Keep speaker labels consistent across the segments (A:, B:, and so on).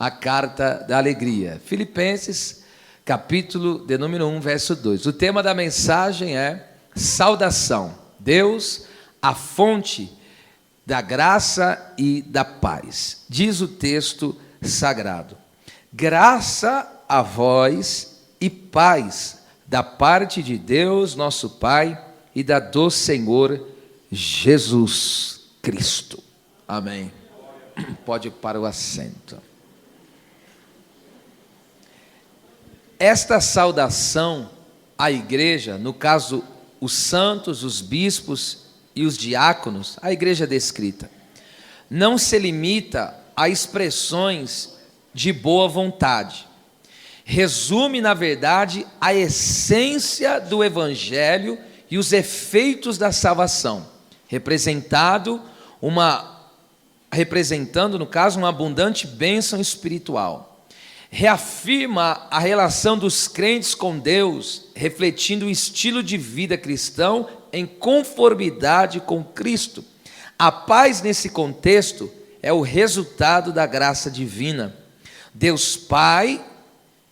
A: a carta da alegria. Filipenses, capítulo de número 1, verso 2. O tema da mensagem é saudação. Deus, a fonte da graça e da paz. Diz o texto sagrado: graça a vós e paz da parte de Deus, nosso Pai, e da do Senhor Jesus Cristo. Amém. Pode ir para o assento. Esta saudação à igreja, no caso, os santos, os bispos e os diáconos, a igreja descrita, não se limita a expressões de boa vontade. Resume, na verdade, a essência do evangelho e os efeitos da salvação, representando, no caso, uma abundante bênção espiritual. Reafirma a relação dos crentes com Deus, refletindo o estilo de vida cristão em conformidade com Cristo. A paz, nesse contexto, é o resultado da graça divina. Deus Pai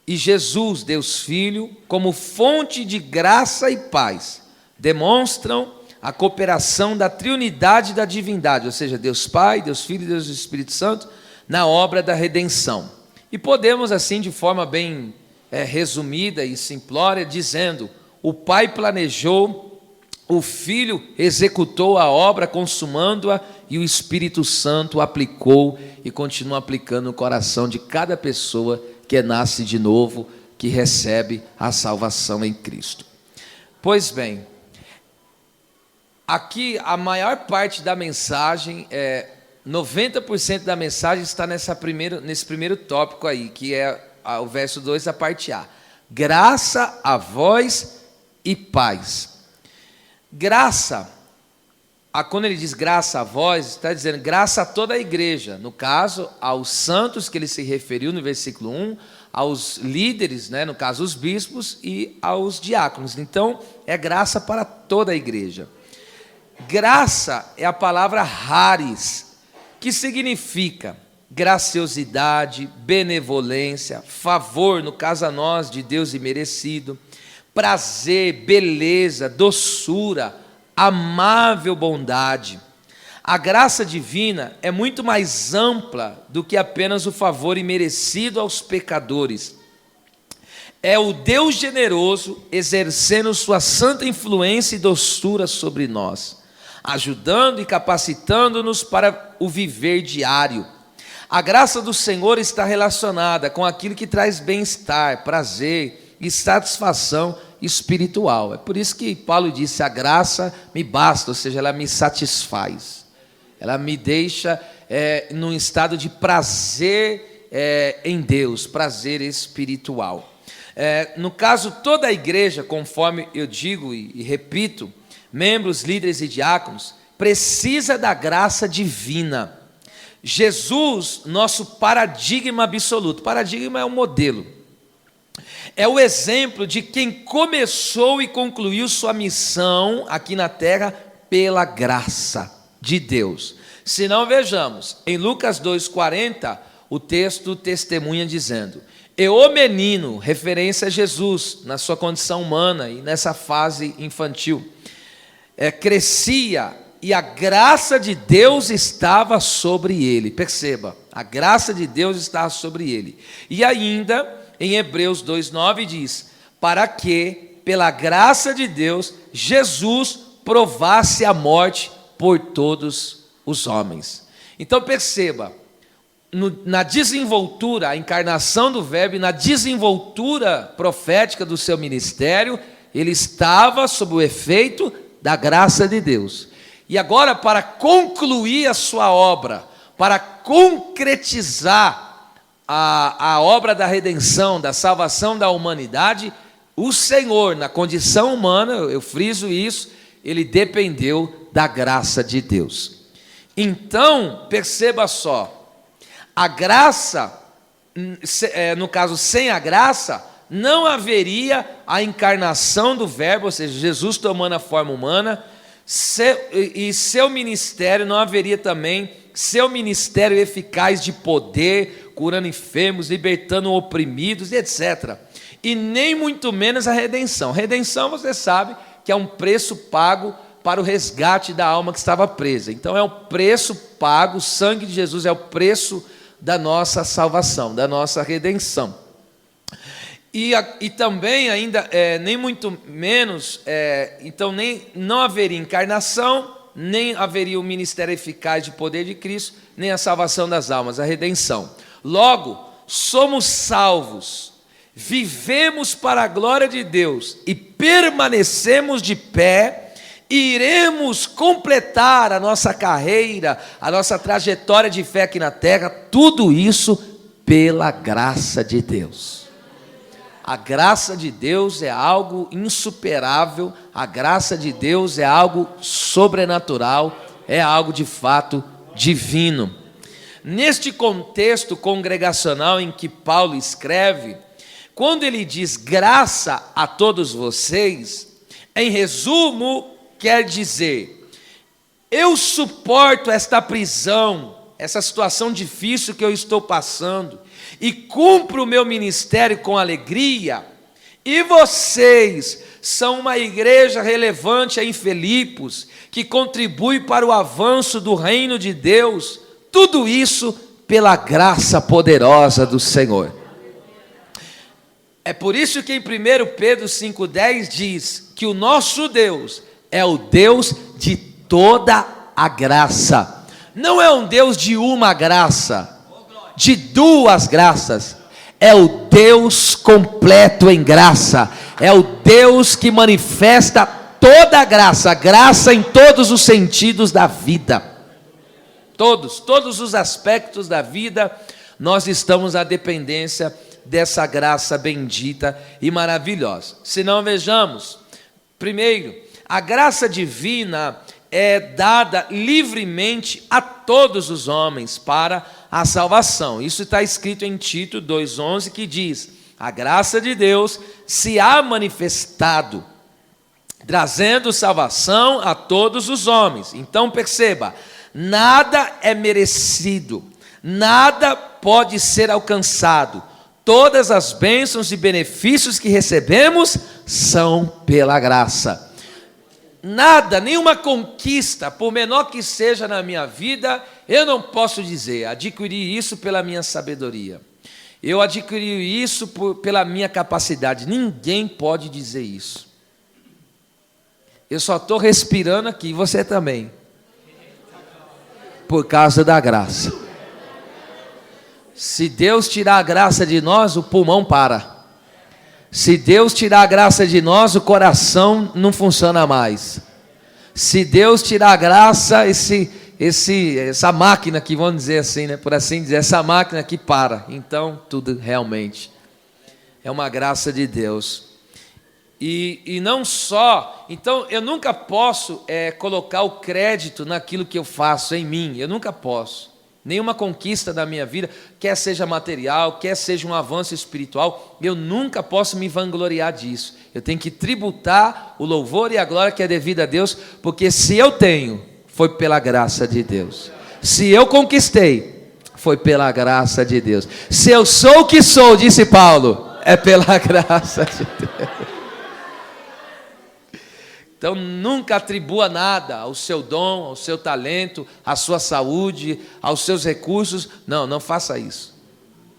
A: e Jesus, Deus Filho, como fonte de graça e paz, demonstram a cooperação da triunidade da divindade, ou seja, Deus Pai, Deus Filho e Deus Espírito Santo, na obra da redenção. E podemos, assim, de forma bem resumida e simplória, dizendo: o Pai planejou, o Filho executou a obra, consumando-a, e o Espírito Santo aplicou e continua aplicando no coração de cada pessoa que nasce de novo, que recebe a salvação em Cristo. Pois bem, aqui a maior parte da mensagem, 90% da mensagem está nesse primeiro tópico aí, que é o verso 2, a parte A. Graça a vós e paz. Graça, quando ele diz graça a vós, está dizendo graça a toda a igreja. No caso, aos santos que ele se referiu no versículo 1, aos líderes, no caso os bispos, e aos diáconos. Então, é graça para toda a igreja. Graça é a palavra charis, que significa graciosidade, benevolência, favor, no caso a nós, de Deus imerecido, prazer, beleza, doçura, amável bondade. A graça divina é muito mais ampla do que apenas o favor imerecido aos pecadores. É o Deus generoso exercendo sua santa influência e doçura sobre nós, ajudando e capacitando-nos para o viver diário. A graça do Senhor está relacionada com aquilo que traz bem-estar, prazer e satisfação espiritual. É por isso que Paulo disse: a graça me basta, ou seja, ela me satisfaz. Ela me deixa num estado de prazer em Deus, prazer espiritual. No caso, toda a igreja, conforme eu digo e repito, membros, líderes e diáconos, precisa da graça divina. Jesus, nosso paradigma absoluto. Paradigma é um modelo. É o exemplo de quem começou e concluiu sua missão aqui na terra pela graça de Deus. Se não, vejamos, em Lucas 2,40, o texto testemunha dizendo: e o menino, referência a Jesus, na sua condição humana e nessa fase infantil, crescia e a graça de Deus estava sobre ele. Perceba, a graça de Deus estava sobre ele. E ainda, em Hebreus 2,9 diz: para que, pela graça de Deus, Jesus provasse a morte por todos os homens. Então perceba, na desenvoltura, a encarnação do Verbo, na desenvoltura profética do seu ministério, ele estava sob o efeito da graça de Deus. E agora, para concluir a sua obra, para concretizar a obra da redenção, da salvação da humanidade, o Senhor, na condição humana, eu friso isso, ele dependeu da graça de Deus. Então, perceba só, a graça, no caso, sem a graça, não haveria a encarnação do Verbo, ou seja, Jesus tomando a forma humana, e seu ministério, não haveria também seu ministério eficaz de poder, curando enfermos, libertando oprimidos, etc. E nem muito menos a redenção. Redenção, você sabe, que é um preço pago para o resgate da alma que estava presa. Então é o preço pago, o sangue de Jesus é o preço da nossa salvação, da nossa redenção. E também ainda, nem muito menos, então não haveria encarnação, nem haveria o ministério eficaz de poder de Cristo, nem a salvação das almas, a redenção. Logo, somos salvos, vivemos para a glória de Deus e permanecemos de pé, e iremos completar a nossa carreira, a nossa trajetória de fé aqui na terra, tudo isso pela graça de Deus. A graça de Deus é algo insuperável, a graça de Deus é algo sobrenatural, é algo de fato divino. Neste contexto congregacional em que Paulo escreve, quando ele diz graça a todos vocês, em resumo, quer dizer, eu suporto esta prisão, essa situação difícil que eu estou passando, e cumpro o meu ministério com alegria, e vocês são uma igreja relevante em Filipos, que contribui para o avanço do reino de Deus, tudo isso pela graça poderosa do Senhor. É por isso que em 1 Pedro 5,10 diz que o nosso Deus é o Deus de toda a graça. Não é um Deus de uma graça, de duas graças. É o Deus completo em graça. É o Deus que manifesta toda a graça em todos os sentidos da vida. Todos os aspectos da vida, nós estamos à dependência dessa graça bendita e maravilhosa. Se não, vejamos, primeiro, a graça divina é dada livremente a todos os homens para a salvação. Isso está escrito em Tito 2,11, que diz: a graça de Deus se há manifestado, trazendo salvação a todos os homens. Então perceba, nada é merecido, nada pode ser alcançado. Todas as bênçãos e benefícios que recebemos são pela graça. Nada, nenhuma conquista, por menor que seja na minha vida, eu não posso dizer, adquiri isso pela minha sabedoria. Eu adquiri isso pela minha capacidade. Ninguém pode dizer isso. Eu só estou respirando aqui, você também. Por causa da graça. Se Deus tirar a graça de nós, o pulmão para. Se Deus tirar a graça de nós, o coração não funciona mais. Se Deus tirar a graça, essa máquina aqui, vamos dizer assim, né? Por assim dizer, essa máquina aqui para. Então, tudo realmente é uma graça de Deus. E não só, então eu nunca posso colocar o crédito naquilo que eu faço em mim, eu nunca posso. Nenhuma conquista da minha vida, quer seja material, quer seja um avanço espiritual, eu nunca posso me vangloriar disso. Eu tenho que tributar o louvor e a glória que é devida a Deus, porque se eu tenho, foi pela graça de Deus. Se eu conquistei, foi pela graça de Deus. Se eu sou o que sou, disse Paulo, é pela graça de Deus. Então, nunca atribua nada ao seu dom, ao seu talento, à sua saúde, aos seus recursos. Não faça isso.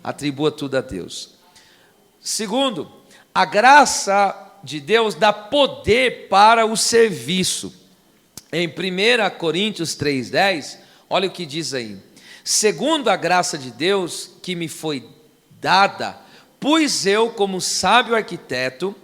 A: Atribua tudo a Deus. Segundo, a graça de Deus dá poder para o serviço. Em 1 Coríntios 3,10, olha o que diz aí. Segundo a graça de Deus que me foi dada, pus eu como sábio arquiteto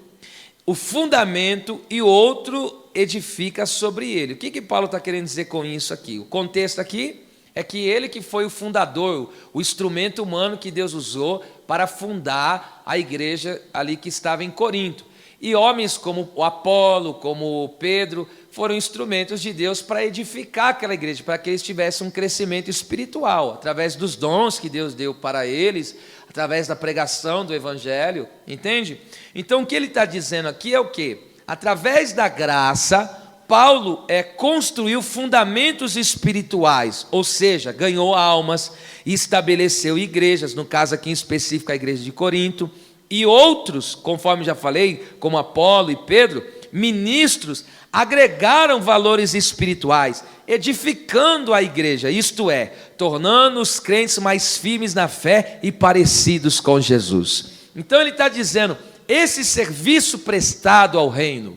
A: o fundamento e o outro edifica sobre ele. O que Paulo está querendo dizer com isso aqui? O contexto aqui é que ele que foi o fundador, o instrumento humano que Deus usou para fundar a igreja ali que estava em Corinto. E homens como o Apolo, como o Pedro, foram instrumentos de Deus para edificar aquela igreja, para que eles tivessem um crescimento espiritual, através dos dons que Deus deu para eles, através da pregação do Evangelho, entende? Então o que ele está dizendo aqui é o quê? Através da graça, Paulo construiu fundamentos espirituais, ou seja, ganhou almas e estabeleceu igrejas, no caso aqui em específico a igreja de Corinto, e outros, conforme já falei, como Apolo e Pedro, ministros, agregaram valores espirituais, edificando a igreja, isto é, tornando os crentes mais firmes na fé e parecidos com Jesus. Então ele está dizendo, esse serviço prestado ao reino,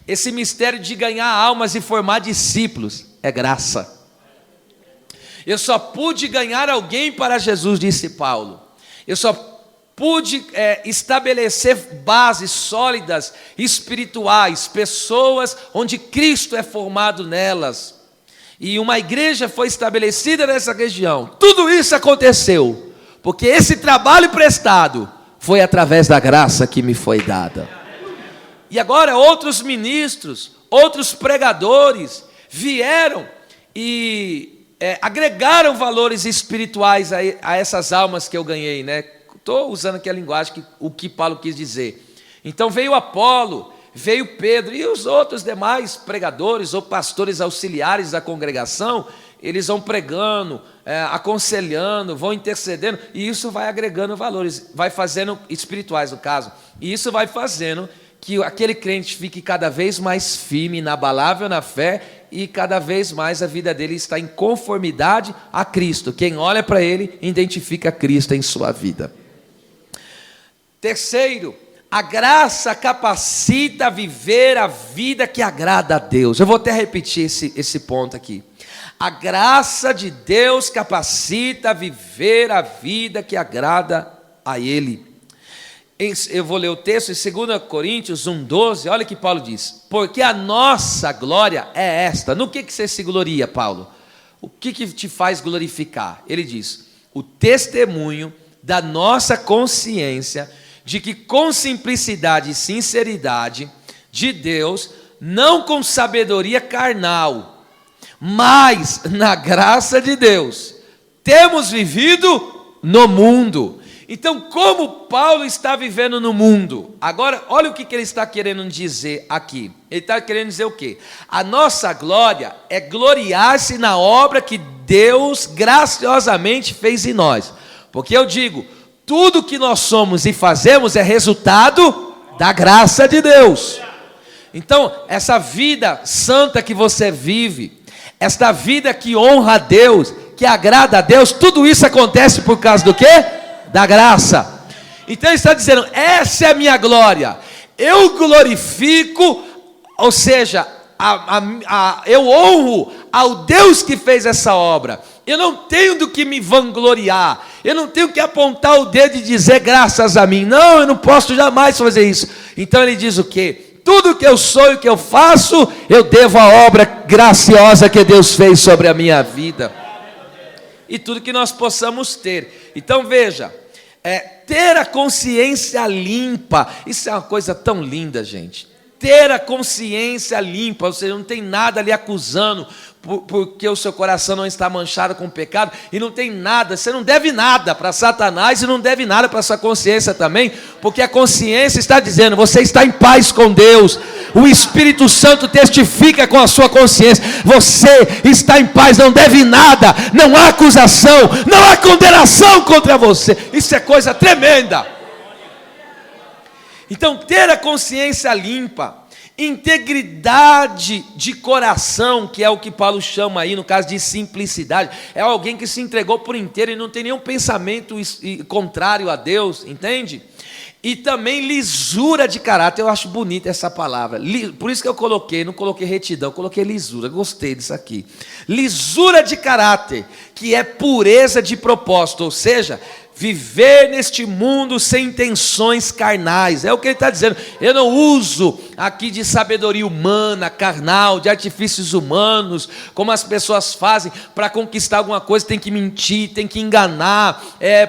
A: esse mistério de ganhar almas e formar discípulos, é graça. Eu só pude ganhar alguém para Jesus, disse Paulo. Eu só pude estabelecer bases sólidas, espirituais, pessoas onde Cristo é formado nelas. E uma igreja foi estabelecida nessa região. Tudo isso aconteceu, porque esse trabalho prestado foi através da graça que me foi dada. E agora outros ministros, outros pregadores vieram e agregaram valores espirituais a essas almas que eu ganhei, né? Estou usando aqui a linguagem, o que Paulo quis dizer. Então veio Apolo, veio Pedro e os outros demais pregadores ou pastores auxiliares da congregação, eles vão pregando, aconselhando, vão intercedendo, e isso vai agregando valores, vai fazendo, espirituais no caso, e isso vai fazendo que aquele crente fique cada vez mais firme, inabalável na fé, e cada vez mais a vida dele está em conformidade a Cristo. Quem olha para ele, identifica Cristo em sua vida. Terceiro, a graça capacita a viver a vida que agrada a Deus. Eu vou até repetir esse ponto aqui. A graça de Deus capacita a viver a vida que agrada a Ele. Eu vou ler o texto em 2 Coríntios 1,12, olha o que Paulo diz. Porque a nossa glória é esta. No que você se gloria, Paulo? O que te faz glorificar? Ele diz, o testemunho da nossa consciência de que com simplicidade e sinceridade de Deus, não com sabedoria carnal, mas na graça de Deus, temos vivido no mundo. Então, como Paulo está vivendo no mundo? Agora, olha o que ele está querendo dizer aqui. Ele está querendo dizer o quê? A nossa glória é gloriar-se na obra que Deus graciosamente fez em nós. Porque eu digo, tudo que nós somos e fazemos é resultado da graça de Deus. Então, essa vida santa que você vive, esta vida que honra a Deus, que agrada a Deus, tudo isso acontece por causa do quê? Da graça. Então ele está dizendo, essa é a minha glória, eu glorifico, ou seja, eu honro ao Deus que fez essa obra. Eu não tenho do que me vangloriar, eu não tenho que apontar o dedo e dizer graças a mim, não, eu não posso jamais fazer isso. Então ele diz o quê? Tudo que eu sou e o que eu faço, eu devo à obra graciosa que Deus fez sobre a minha vida. E tudo que nós possamos ter. Então veja, ter a consciência limpa, isso é uma coisa tão linda, gente. Ter a consciência limpa, ou seja, não tem nada ali acusando, porque o seu coração não está manchado com pecado, e não tem nada, você não deve nada para Satanás, e não deve nada para a sua consciência também, porque a consciência está dizendo, você está em paz com Deus, o Espírito Santo testifica com a sua consciência, você está em paz, não deve nada, não há acusação, não há condenação contra você, isso é coisa tremenda. Então, ter a consciência limpa, integridade de coração, que é o que Paulo chama aí, no caso de simplicidade, é alguém que se entregou por inteiro e não tem nenhum pensamento contrário a Deus, entende? E também lisura de caráter, eu acho bonita essa palavra, por isso que eu não coloquei retidão, eu coloquei lisura, gostei disso aqui. Lisura de caráter, que é pureza de propósito, ou seja, viver neste mundo sem intenções carnais, é o que ele está dizendo. Eu não uso aqui de sabedoria humana, carnal, de artifícios humanos, como as pessoas fazem para conquistar alguma coisa, tem que mentir, tem que enganar,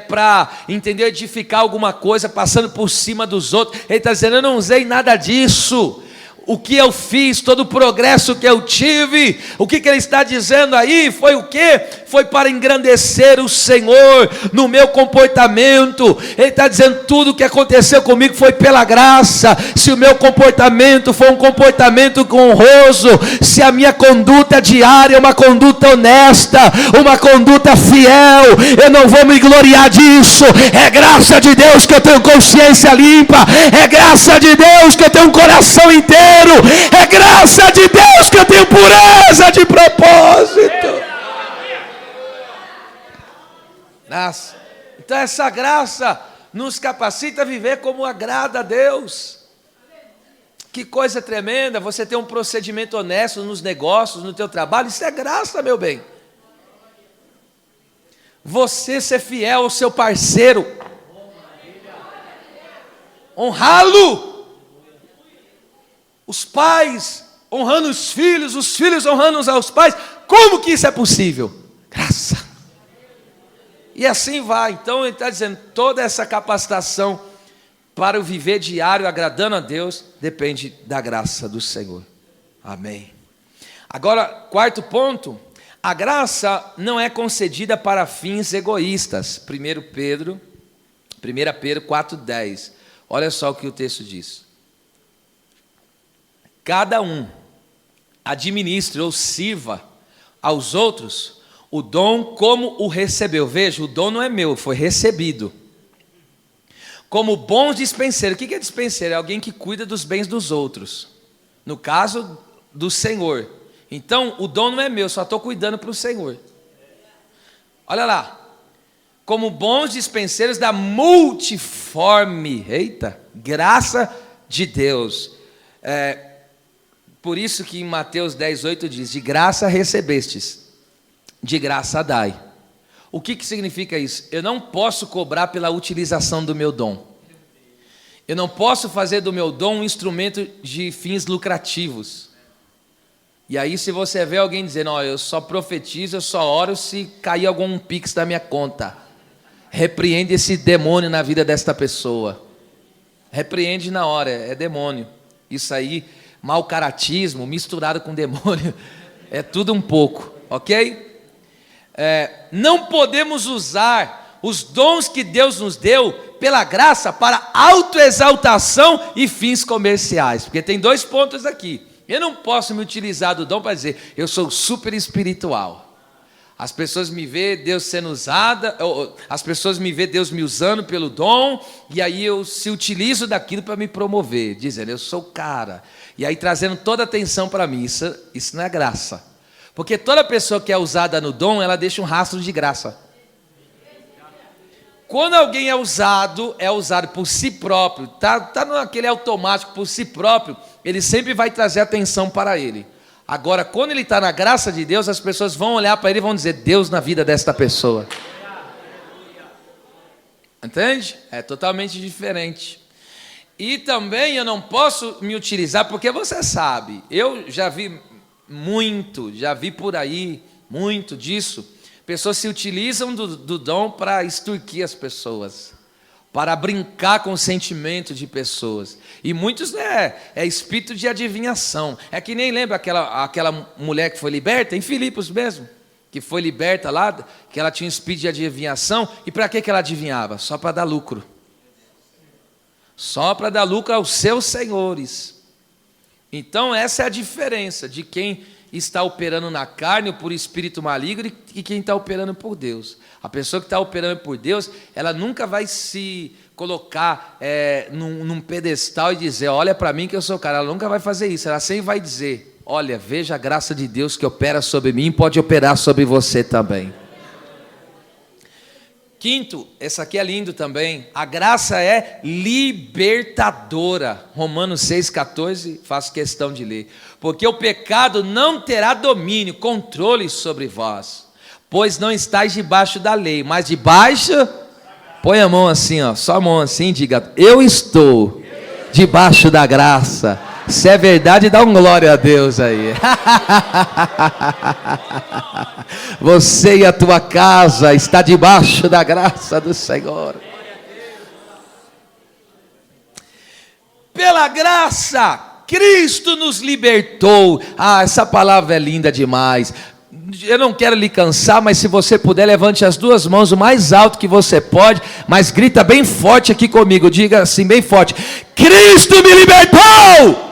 A: para edificar alguma coisa, passando por cima dos outros. Ele está dizendo, eu não usei nada disso. O que eu fiz, todo o progresso que eu tive, o que ele está dizendo aí foi o quê? foi para engrandecer o Senhor no meu comportamento. Ele está dizendo, tudo que aconteceu comigo foi pela graça. Se o meu comportamento for um comportamento honroso, se a minha conduta diária é uma conduta honesta, uma conduta fiel, eu não vou me gloriar disso. É graça de Deus que eu tenho consciência limpa, é graça de Deus que eu tenho um coração inteiro, é graça de Deus que eu tenho pureza de propósito. Nossa. Então essa graça nos capacita a viver como agrada a Deus. Que coisa tremenda, você ter um procedimento honesto nos negócios, no teu trabalho, isso é graça, meu bem. Você ser fiel ao seu parceiro, honrá-lo. Os pais honrando os filhos honrando uns aos pais. Como que isso é possível? Graça. E assim vai. Então ele está dizendo, toda essa capacitação para o viver diário agradando a Deus depende da graça do Senhor. Amém. Agora, quarto ponto, a graça não é concedida para fins egoístas. 1 Pedro 4,10. Olha só o que o texto diz. Cada um administre ou sirva aos outros o dom como o recebeu. Veja, o dom não é meu, foi recebido. Como bons dispenseiros. O que é dispenseiro? É alguém que cuida dos bens dos outros. No caso do Senhor. Então, o dom não é meu, só estou cuidando para o Senhor. Olha lá. Como bons dispenseiros da multiforme, graça de Deus. Por isso que em Mateus 10,8 diz, de graça recebestes, de graça dai. O que significa isso? Eu não posso cobrar pela utilização do meu dom. Eu não posso fazer do meu dom um instrumento de fins lucrativos. E aí se você vê alguém dizendo, eu só profetizo, eu só oro se cair algum pix da minha conta. Repreende esse demônio na vida desta pessoa. Repreende na hora, é demônio. Isso aí, mau caratismo misturado com demônio, é tudo um pouco, ok? Não podemos usar os dons que Deus nos deu pela graça para autoexaltação e fins comerciais, porque tem 2 pontos aqui. Eu não posso me utilizar do dom para dizer, eu sou super espiritual. As pessoas me veem Deus sendo usada, as pessoas me veem Deus me usando pelo dom, e aí eu se utilizo daquilo para me promover, dizendo, eu sou o cara, e aí trazendo toda a atenção para mim. Isso não é graça, porque toda pessoa que é usada no dom, ela deixa um rastro de graça. Quando alguém é usado por si próprio, está naquele automático por si próprio, ele sempre vai trazer atenção para ele. Agora, quando ele está na graça de Deus, as pessoas vão olhar para ele e vão dizer, Deus na vida desta pessoa. Entende? É totalmente diferente. E também eu não posso me utilizar, porque você sabe, eu já vi por aí, muito disso. Pessoas se utilizam do dom para extorquir as pessoas, para brincar com o sentimento de pessoas. E muitos é espírito de adivinhação. É que nem lembra aquela mulher que foi liberta, em Filipos mesmo, que foi liberta lá, que ela tinha um espírito de adivinhação. E para que ela adivinhava? Só para dar lucro. Só para dar lucro aos seus senhores. Então essa é a diferença de quem está operando na carne ou por espírito maligno e quem está operando por Deus. A pessoa que está operando por Deus, ela nunca vai se colocar num pedestal e dizer, olha para mim que eu sou o cara. Ela nunca vai fazer isso. Ela sempre vai dizer, olha, veja a graça de Deus que opera sobre mim, pode operar sobre você também. Quinto, esse aqui é lindo também, a graça é libertadora. Romanos 6,14, faço questão de ler. Porque o pecado não terá domínio, controle sobre vós, pois não estáis debaixo da lei, mas debaixo, põe a mão assim, só a mão assim, diga, eu estou debaixo da graça. Se é verdade, dá um glória a Deus aí. Você e a tua casa está debaixo da graça do Senhor. Pela graça, Cristo nos libertou. Essa palavra é linda demais. eu não quero lhe cansar, mas se você puder, levante as duas mãos o mais alto que você pode, mas grita bem forte aqui comigo, diga assim bem forte: Cristo me libertou!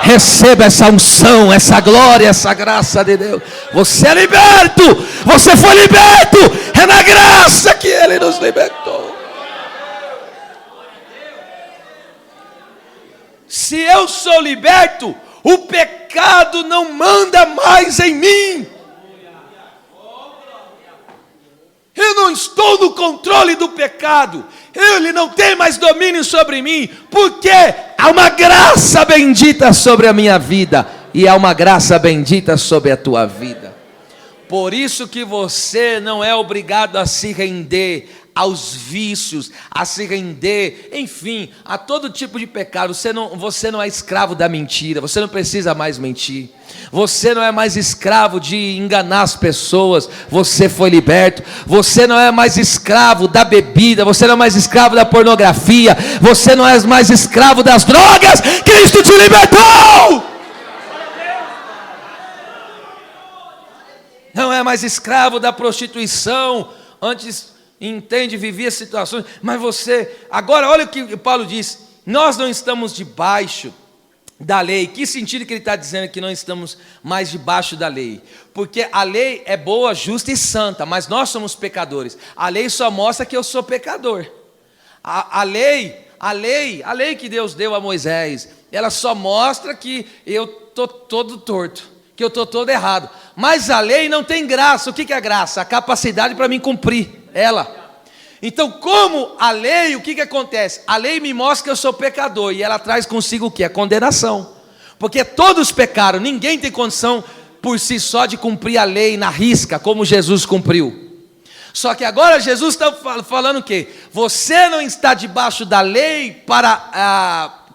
A: Receba essa unção, essa glória, essa graça de Deus. Você é liberto, você foi liberto, é na graça que Ele nos libertou. Se eu sou liberto, o pecado não manda mais em mim. Eu não estou no controle do pecado. Ele não tem mais domínio sobre mim. Porque há uma graça bendita sobre a minha vida. E há uma graça bendita sobre a tua vida. Por isso que você não é obrigado a se render aos vícios, a se render, enfim, a todo tipo de pecado. Você não é escravo da mentira, você não precisa mais mentir. Você não é mais escravo de enganar as pessoas, você foi liberto. Você não é mais escravo da bebida, você não é mais escravo da pornografia, você não é mais escravo das drogas. Cristo te libertou! Não é mais escravo da prostituição. Antes, entende, vivia situações, mas você, agora olha o que Paulo diz: nós não estamos debaixo da lei. Que sentido que ele está dizendo que não estamos mais debaixo da lei? Porque a lei é boa, justa e santa, mas nós somos pecadores. A lei só mostra que eu sou pecador. A lei que Deus deu a Moisés, ela só mostra que eu estou todo torto, que eu estou todo errado. Mas a lei não tem graça. O que é a graça? A capacidade para mim cumprir ela. Então, como a lei, o que acontece? A lei me mostra que eu sou pecador, e ela traz consigo o que? A condenação. Porque todos pecaram, ninguém tem condição por si só de cumprir a lei na risca, como Jesus cumpriu. Só que agora Jesus está falando o quê? Você não está debaixo da lei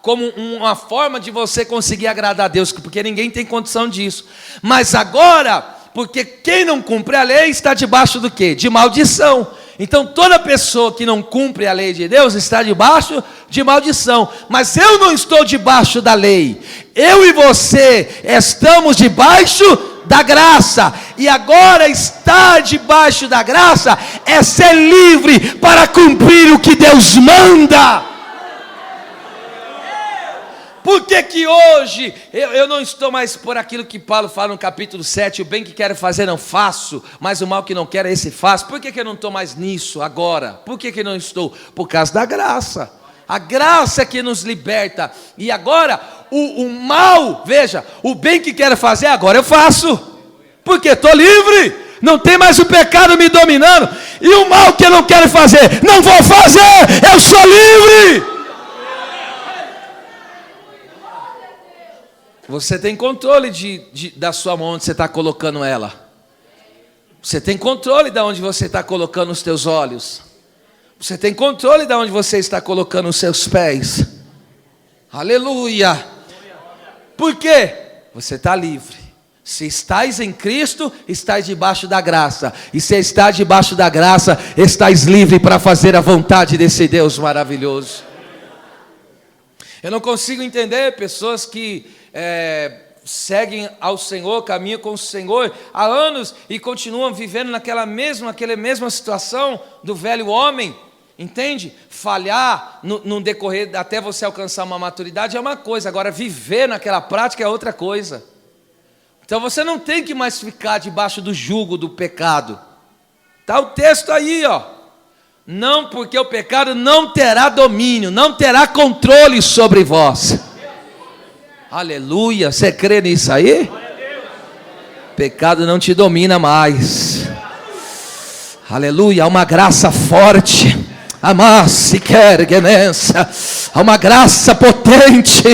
A: como uma forma de você conseguir agradar a Deus, porque ninguém tem condição disso. Mas agora, porque quem não cumpre a lei está debaixo do quê? De maldição. Então toda pessoa que não cumpre a lei de Deus está debaixo de maldição. Mas eu não estou debaixo da lei. Eu e você estamos debaixo da graça. E agora estar debaixo da graça é ser livre para cumprir o que Deus manda. Por que hoje eu não estou mais por aquilo que Paulo fala no capítulo 7, o bem que quero fazer não faço, mas o mal que não quero esse faço? Por que eu não estou mais nisso agora? Por que não estou? Por causa da graça. A graça que nos liberta. E agora o mal, veja, o bem que quero fazer agora eu faço, porque estou livre. Não tem mais o pecado me dominando. E o mal que eu não quero fazer, não vou fazer, eu sou livre. Você tem controle da sua mão, onde você está colocando ela. Você tem controle de onde você está colocando os teus olhos. Você tem controle de onde você está colocando os seus pés. Aleluia. Por quê? Você está livre. Se estáis em Cristo, estáis debaixo da graça. E se está debaixo da graça, estáis livre para fazer a vontade desse Deus maravilhoso. Eu não consigo entender pessoas que seguem ao Senhor, caminham com o Senhor há anos e continuam vivendo naquela mesma situação do velho homem, entende? Falhar no decorrer até você alcançar uma maturidade é uma coisa, agora viver naquela prática é outra coisa. Então você não tem que mais ficar debaixo do jugo do pecado. Está o texto aí, ó. Não, porque o pecado não terá domínio, não terá controle sobre vós. Aleluia, você crê nisso aí? Pecado não te domina mais. Aleluia, há uma graça forte. Amasse quer ganância. Há uma graça potente.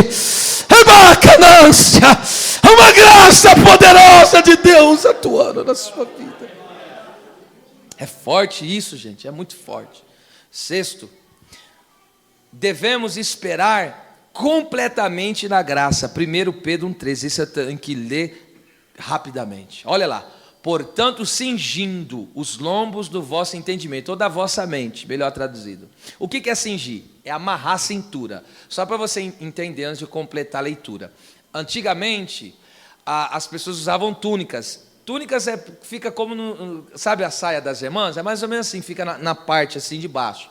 A: Há uma graça poderosa de Deus atuando na sua vida. É forte isso, gente, é muito forte. Sexto, devemos esperar completamente na graça. 1 Pedro 1,13, isso eu tenho que ler rapidamente. Olha lá. Portanto, cingindo os lombos do vosso entendimento, ou da vossa mente, melhor traduzido. O que é cingir? É amarrar a cintura. Só para você entender antes de completar a leitura. Antigamente, as pessoas usavam túnicas. Túnicas fica como, sabe a saia das irmãs? É mais ou menos assim, fica na parte assim de baixo.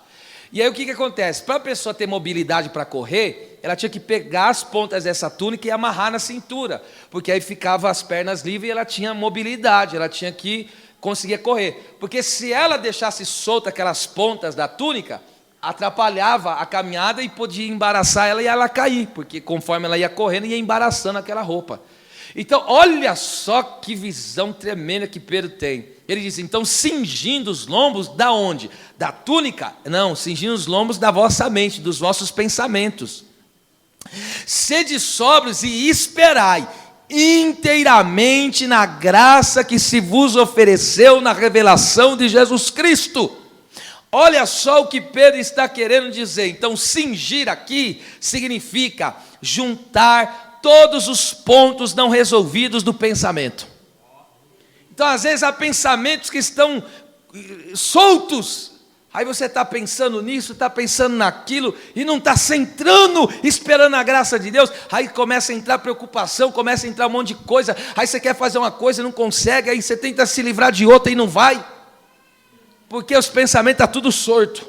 A: E aí o que acontece? Para a pessoa ter mobilidade para correr, ela tinha que pegar as pontas dessa túnica e amarrar na cintura, porque aí ficava as pernas livres e ela tinha mobilidade, ela tinha que conseguir correr. Porque se ela deixasse solta aquelas pontas da túnica, atrapalhava a caminhada e podia embaraçar ela e ela cair, porque conforme ela ia correndo, ia embaraçando aquela roupa. Então, olha só que visão tremenda que Pedro tem. Ele diz, então, cingindo os lombos da onde? Da túnica? Não, cingindo os lombos da vossa mente, dos vossos pensamentos. Sede sóbrios e esperai inteiramente na graça que se vos ofereceu na revelação de Jesus Cristo. Olha só o que Pedro está querendo dizer. Então, cingir aqui significa juntar todos os pontos não resolvidos do pensamento. Então, às vezes, há pensamentos que estão soltos. Aí você está pensando nisso, está pensando naquilo, e não está centrando, esperando a graça de Deus. Aí começa a entrar preocupação, começa a entrar um monte de coisa. Aí você quer fazer uma coisa e não consegue, aí você tenta se livrar de outra e não vai. Porque os pensamentos estão tudo solto.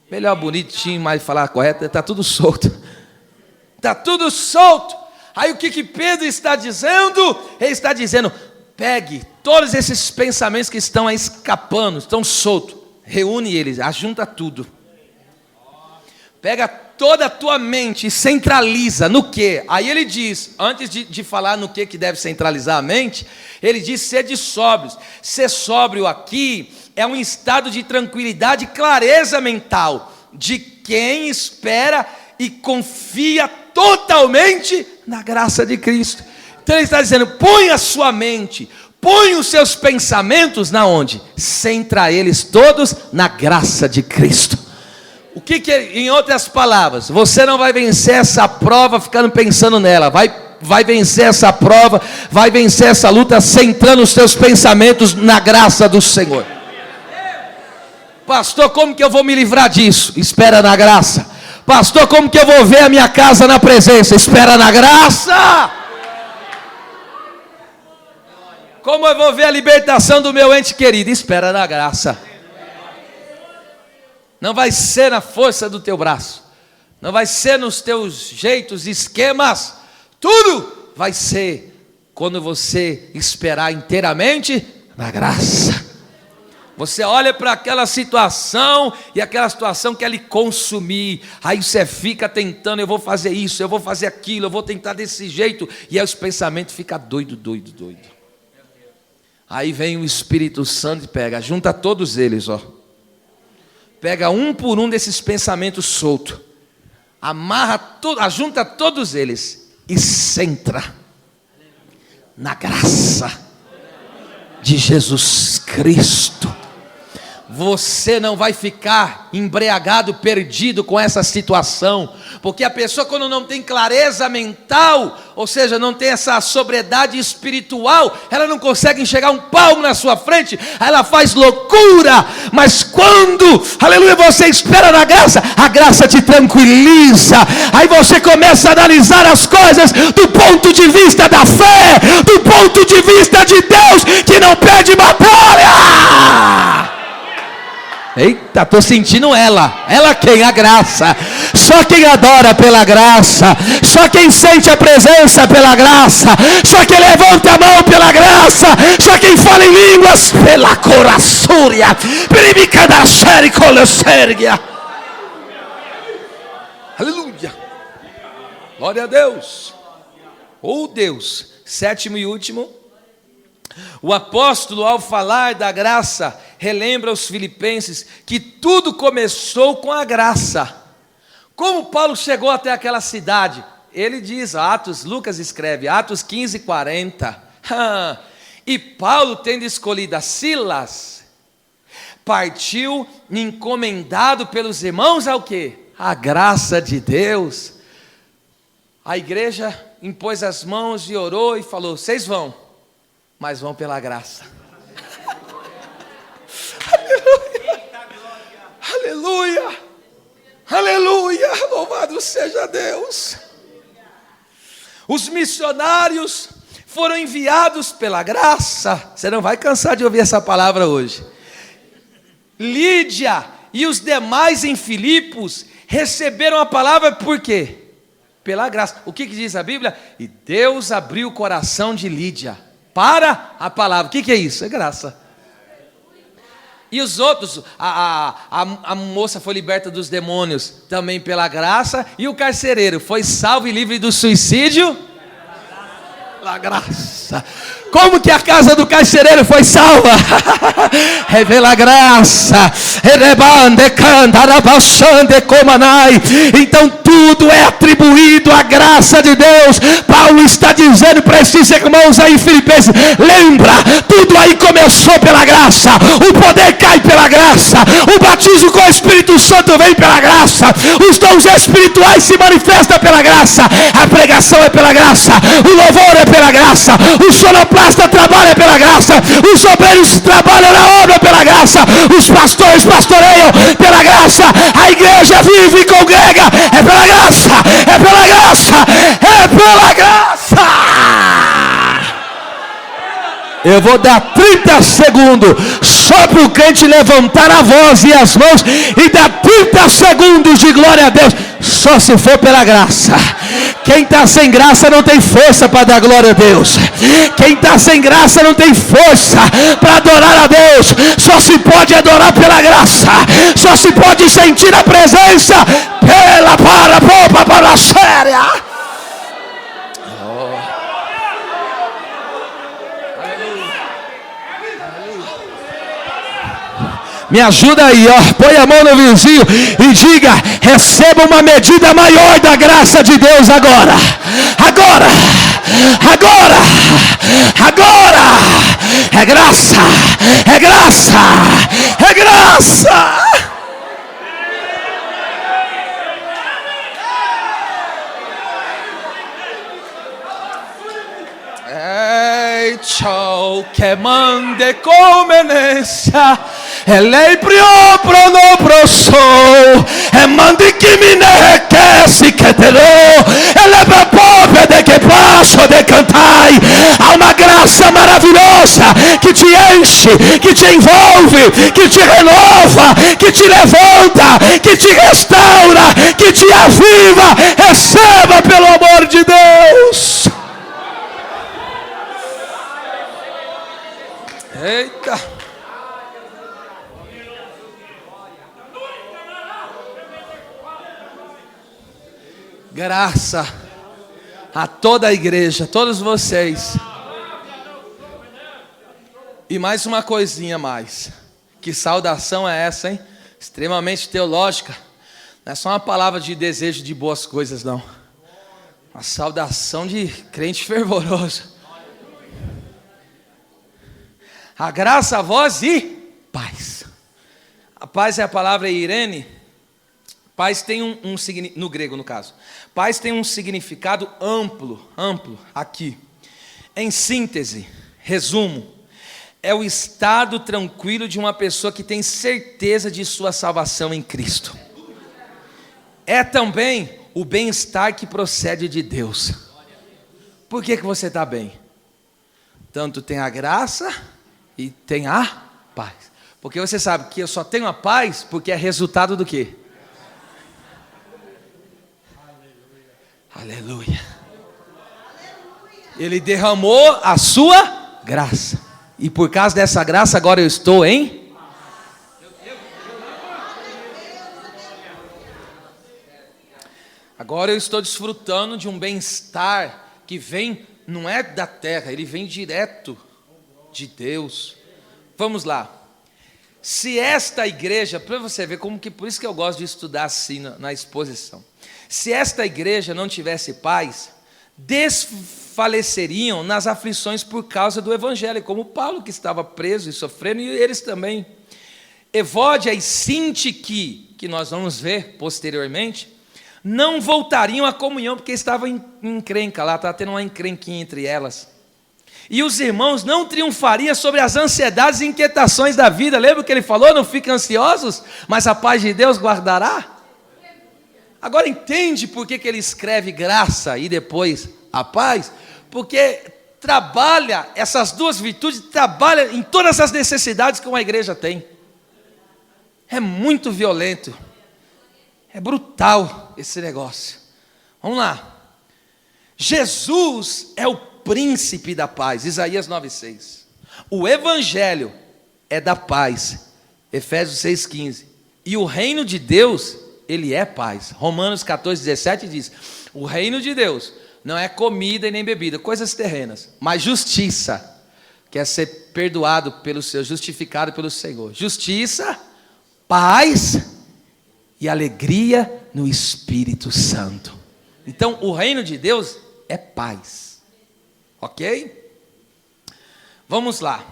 A: Melhor bonitinho, mais falar correto, está tudo solto. Está tudo solto. Aí o que Pedro está dizendo? Ele está dizendo, pegue todos esses pensamentos que estão aí escapando, estão soltos, reúne eles, ajunta tudo. Pega toda a tua mente e centraliza no quê? Aí ele diz, antes de falar no que deve centralizar a mente, ele diz, sede sóbrios. Ser sóbrio aqui é um estado de tranquilidade e clareza mental, de quem espera e confia totalmente na graça de Cristo. Então ele está dizendo, põe a sua mente, põe os seus pensamentos na onde? Centra eles todos na graça de Cristo. O que em outras palavras, você não vai vencer essa prova ficando pensando nela, vai vencer essa prova, vai vencer essa luta centrando os seus pensamentos na graça do Senhor. Pastor, como que eu vou me livrar disso? Espera na graça. Pastor, como que eu vou ver a minha casa na presença? Espera na graça. Como eu vou ver a libertação do meu ente querido? Espera na graça. Não vai ser na força do teu braço, não vai ser nos teus jeitos, esquemas, tudo vai ser quando você esperar inteiramente na graça. Você olha para aquela situação e aquela situação quer lhe consumir. Aí você fica tentando, eu vou fazer isso, eu vou fazer aquilo, eu vou tentar desse jeito. E aí os pensamentos ficam doido. Aí vem o Espírito Santo e pega, junta todos eles, ó. Pega um por um desses pensamentos soltos. Amarra tudo, ajunta todos eles e centra na graça de Jesus Cristo. Você não vai ficar embriagado, perdido com essa situação, porque a pessoa quando não tem clareza mental, ou seja, não tem essa sobriedade espiritual, ela não consegue enxergar um palmo na sua frente, ela faz loucura. Mas quando, aleluia, você espera na graça, a graça te tranquiliza, aí você começa a analisar as coisas do ponto de vista da fé, do ponto de vista de Deus, que não perde batalha. Eita, estou sentindo ela quem? A graça. Só quem adora pela graça, só quem sente a presença pela graça, só quem levanta a mão pela graça, só quem fala em línguas pela coraçúria, peribicadaxere colosérgia. Aleluia, glória a Deus. Oh Deus, sétimo e último, o apóstolo, ao falar da graça, relembra aos filipenses que tudo começou com a graça. Como Paulo chegou até aquela cidade? Ele diz, Lucas escreve, Atos 15:40. E Paulo, tendo escolhido a Silas, partiu encomendado pelos irmãos ao quê? A graça de Deus. A igreja impôs as mãos e orou e falou, vocês vão, mas vão pela graça. Aleluia, aleluia, louvado seja Deus. Os missionários foram enviados pela graça. Você não vai cansar de ouvir essa palavra hoje. Lídia e os demais em Filipos receberam a palavra por quê? Pela graça. O que diz a Bíblia? E Deus abriu o coração de Lídia para a palavra. O que é isso? É graça. E os outros, a moça foi liberta dos demônios também pela graça. E o carcereiro foi salvo e livre do suicídio pela graça. Como que a casa do carcereiro foi salva? É pela graça. Então tudo é atribuído à graça de Deus. Paulo está dizendo para esses irmãos aí em Filipenses: lembra, tudo aí começou pela graça. O poder cai pela graça. O batismo com o Espírito Santo vem pela graça. Os dons espirituais se manifestam pela graça. A pregação é pela graça. O louvor é pela graça. O sonoplasta trabalha pela graça. Os obreiros trabalham na obra pela graça. Os pastores pastoreiam pela graça. A igreja vive e congrega. É pela graça. É pela graça. É pela graça. Eu vou dar 30 segundos só para o crente levantar a voz e as mãos e dar 30 segundos de glória a Deus. Só se for pela graça. Quem está sem graça não tem força para dar glória a Deus. Quem está sem graça não tem força para adorar a Deus. Só se pode adorar pela graça. Só se pode sentir a presença pela para séria. Me ajuda aí, ó. Põe a mão no vizinho e diga: receba uma medida maior da graça de Deus agora. Agora. Agora. Agora. É graça. É graça. É graça. Ciò che mande convenienza e lei prio prono proso e mandi chi mi ne che si che te lo e le proprie de che passo de cantai. Há uma graça maravilhosa que te enche, que te envolve, que te renova, que te levanta, que te restaura, que te aviva. Receba pelo amor de Deus. Eita. Graça a toda a igreja, todos vocês. E mais uma coisinha mais. Que saudação é essa, hein? Extremamente teológica. Não é só uma palavra de desejo de boas coisas, não. Uma saudação de crente fervoroso. A graça, a vós e paz. A paz é a palavra Irene. Paz tem um significado, no grego no caso. Paz tem um significado amplo aqui. Em síntese, resumo, é o estado tranquilo de uma pessoa que tem certeza de sua salvação em Cristo. É também o bem-estar que procede de Deus. Por que você está bem? Tanto tem a graça e tem a paz. Porque você sabe que eu só tenho a paz porque é resultado do quê? Aleluia. Aleluia. Ele derramou a sua graça. E por causa dessa graça agora eu estou em... Agora eu estou desfrutando de um bem-estar que vem, não é da terra, ele vem direto de Deus. Vamos lá. Se esta igreja, para você ver como que, por isso que eu gosto de estudar assim na exposição. Se esta igreja não tivesse paz, desfaleceriam nas aflições por causa do evangelho, como Paulo que estava preso e sofrendo, e eles também. Evódia e Sintique, que nós vamos ver posteriormente, não voltariam à comunhão, porque estavam em encrenca lá, estava tendo uma encrenquinha entre elas. E os irmãos não triunfariam sobre as ansiedades e inquietações da vida. Lembra o que ele falou? Não fiquem ansiosos, mas a paz de Deus guardará. Agora entende por que ele escreve graça e depois a paz? Porque trabalha, essas duas virtudes, trabalha em todas as necessidades que uma igreja tem. É muito violento. É brutal esse negócio. Vamos lá. Jesus é o príncipe da paz. Isaías 9,6. O evangelho é da paz. Efésios 6,15. E o reino de Deus, ele é paz. Romanos 14,17 diz: o reino de Deus não é comida e nem bebida, coisas terrenas, mas justiça, que é ser perdoado pelo Senhor, justificado pelo Senhor. Justiça, paz e alegria no Espírito Santo. Então, o reino de Deus é paz. Ok? Vamos lá.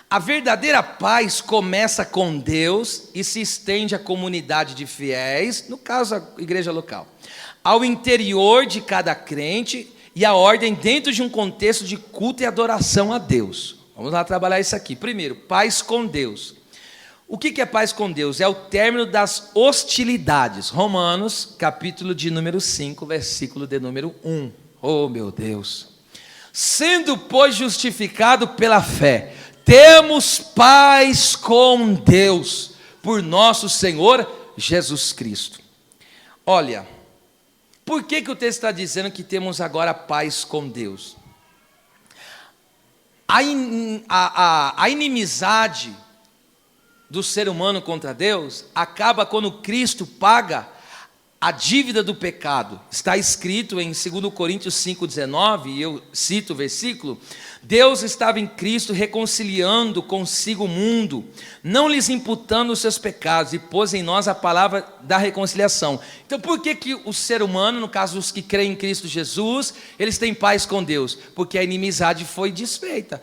A: A verdadeira paz começa com Deus e se estende à comunidade de fiéis, no caso a igreja local, ao interior de cada crente e a ordem dentro de um contexto de culto e adoração a Deus. Vamos lá trabalhar isso aqui. Primeiro, paz com Deus. O que é paz com Deus? É o término das hostilidades. Romanos, capítulo de número 5, versículo de número 1. Oh, meu Deus! Sendo, pois, justificado pela fé, temos paz com Deus, por nosso Senhor Jesus Cristo. Olha, por que o texto está dizendo que temos agora paz com Deus? A inimizade do ser humano contra Deus acaba quando Cristo paga a dívida do pecado. Está escrito em 2 Coríntios 5,19, e eu cito o versículo: Deus estava em Cristo reconciliando consigo o mundo, não lhes imputando os seus pecados, e pôs em nós a palavra da reconciliação. Então por que o ser humano, no caso os que creem em Cristo Jesus, eles têm paz com Deus? Porque a inimizade foi desfeita.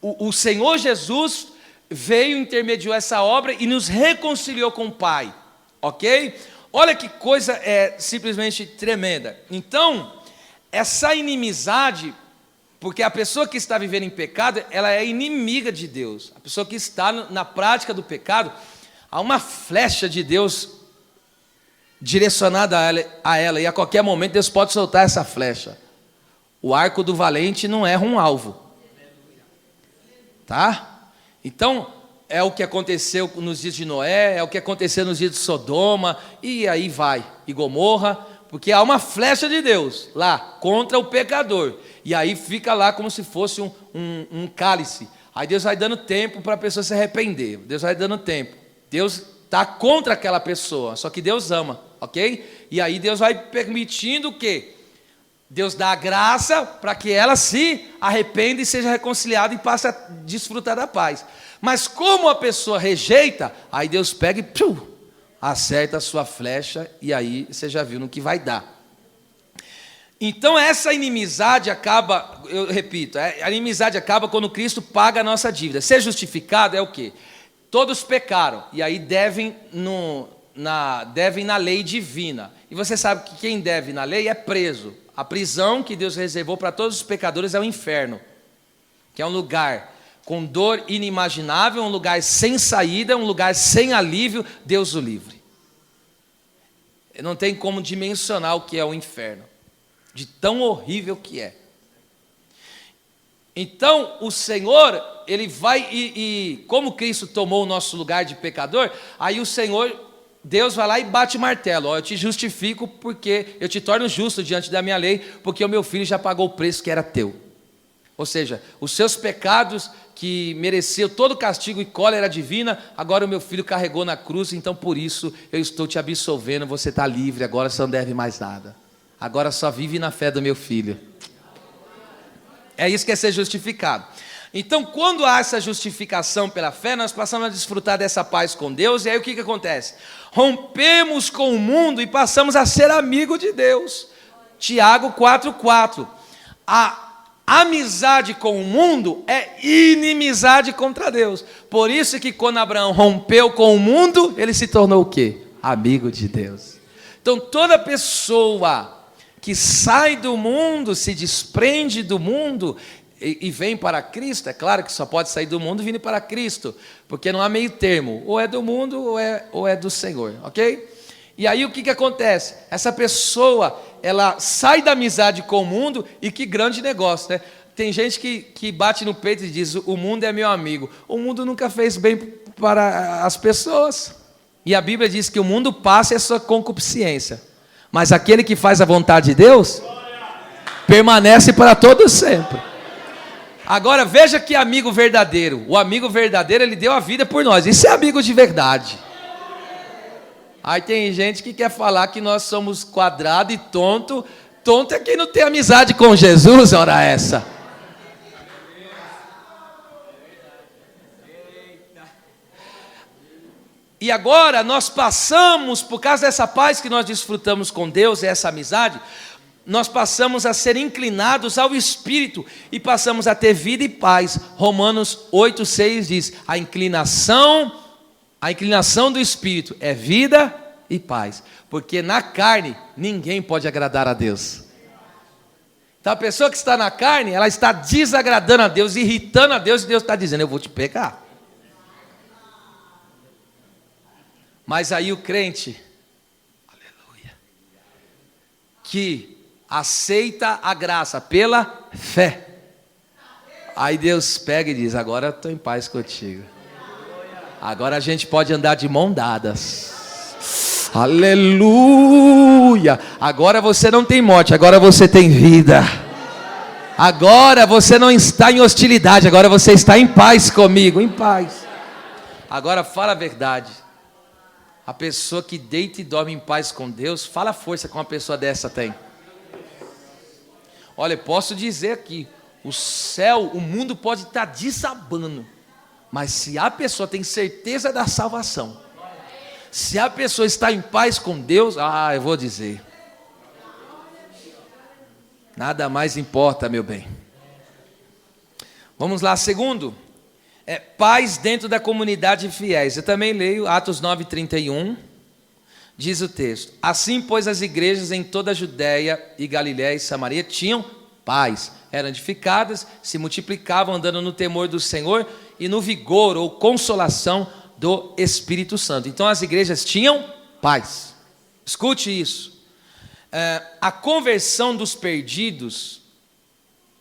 A: O Senhor Jesus veio, intermediou essa obra e nos reconciliou com o Pai, ok? Olha que coisa simplesmente tremenda. Então, essa inimizade, porque a pessoa que está vivendo em pecado, ela é inimiga de Deus. A pessoa que está na prática do pecado, há uma flecha de Deus direcionada a ela, e a qualquer momento Deus pode soltar essa flecha. O arco do valente não erra um alvo. Tá? Então, é o que aconteceu nos dias de Noé, é o que aconteceu nos dias de Sodoma, e aí vai, e Gomorra, porque há uma flecha de Deus lá, contra o pecador, e aí fica lá como se fosse um cálice. Aí Deus vai dando tempo para a pessoa se arrepender, Deus vai dando tempo, Deus está contra aquela pessoa, só que Deus ama, ok? E aí Deus vai permitindo o quê? Deus dá a graça para que ela se arrependa e seja reconciliada e passe a desfrutar da paz. Mas como a pessoa rejeita, aí Deus pega e acerta a sua flecha, e aí você já viu no que vai dar. Então essa inimizade acaba, eu repito, a inimizade acaba quando Cristo paga a nossa dívida. Ser justificado é o quê? Todos pecaram, e aí devem na lei divina. E você sabe que quem deve na lei é preso. A prisão que Deus reservou para todos os pecadores é o inferno, que é um lugar com dor inimaginável, um lugar sem saída, um lugar sem alívio. Deus o livre. Não tem como dimensionar o que é o inferno, de tão horrível que é. Então o Senhor, Ele vai e como Cristo tomou o nosso lugar de pecador, aí o Senhor, Deus vai lá e bate o martelo: eu te justifico porque eu te torno justo diante da minha lei, porque o meu filho já pagou o preço que era teu. Ou seja, os seus pecados que mereciam todo castigo e cólera divina, agora o meu filho carregou na cruz, então por isso eu estou te absolvendo, você está livre, agora você não deve mais nada. Agora só vive na fé do meu filho. É isso que é ser justificado. Então, quando há essa justificação pela fé, nós passamos a desfrutar dessa paz com Deus, e aí o que acontece? Rompemos com o mundo e passamos a ser amigo de Deus. Tiago 4,4. A amizade com o mundo é inimizade contra Deus. Por isso que quando Abraão rompeu com o mundo, ele se tornou o quê? Amigo de Deus. Então, toda pessoa que sai do mundo, se desprende do mundo e vem para Cristo, é claro que só pode sair do mundo vindo para Cristo, porque não há meio termo, ou é do mundo ou é do Senhor, ok? E aí o que acontece? Essa pessoa, ela sai da amizade com o mundo, e que grande negócio, né? Tem gente que bate no peito e diz: o mundo é meu amigo. O mundo nunca fez bem para as pessoas. E a Bíblia diz que o mundo passa e a sua concupiscência, mas aquele que faz a vontade de Deus permanece para todo sempre. Agora veja que amigo verdadeiro. O amigo verdadeiro, ele deu a vida por nós. Isso é amigo de verdade. Aí tem gente que quer falar que nós somos quadrado e tonto. Tonto é quem não tem amizade com Jesus, ora essa. E agora nós passamos, por causa dessa paz que nós desfrutamos com Deus, essa amizade, nós passamos a ser inclinados ao Espírito e passamos a ter vida e paz. Romanos 8,6 diz: a inclinação do Espírito é vida e paz, porque na carne ninguém pode agradar a Deus. Então a pessoa que está na carne, ela está desagradando a Deus, irritando a Deus, e Deus está dizendo: eu vou te pegar. Mas aí o crente, aleluia, que aceita a graça pela fé, aí Deus pega e diz: agora eu estou em paz contigo, agora a gente pode andar de mão dadas, aleluia, agora você não tem morte, agora você tem vida, agora você não está em hostilidade, agora você está em paz comigo, em paz. Agora fala a verdade. A pessoa que deita e dorme em paz com Deus, fala a força que uma pessoa dessa tem. Olha, eu posso dizer aqui, o céu, o mundo pode estar desabando, mas se a pessoa tem certeza da salvação, se a pessoa está em paz com Deus, eu vou dizer, nada mais importa, meu bem. Vamos lá, segundo. Paz dentro da comunidade de fiéis. Eu também leio Atos 9:31, diz o texto: assim, pois, as igrejas em toda a Judéia e Galiléia e Samaria tinham paz, eram edificadas, se multiplicavam, andando no temor do Senhor e no vigor ou consolação do Espírito Santo. Então as igrejas tinham paz. Escute isso. A conversão dos perdidos,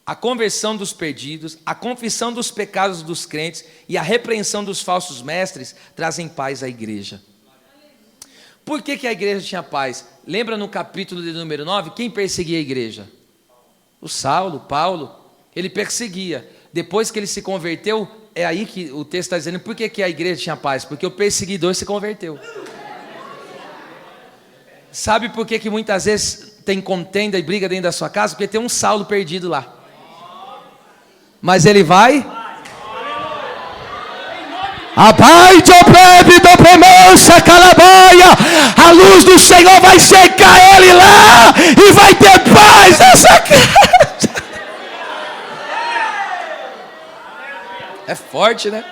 A: a confissão dos pecados dos crentes e a repreensão dos falsos mestres trazem paz à igreja. Por que a igreja tinha paz? Lembra no capítulo de número 9, quem perseguia a igreja? O Paulo, ele perseguia. Depois que ele se converteu, é aí que o texto está dizendo, por que a igreja tinha paz? Porque o perseguidor se converteu. Sabe por que muitas vezes tem contenda e briga dentro da sua casa? Porque tem um Saulo perdido lá. Mas ele vai. Abaixo o plebe do premança calabaia. A luz do Senhor vai secar ele lá e vai ter paz nessa casa. É forte, né?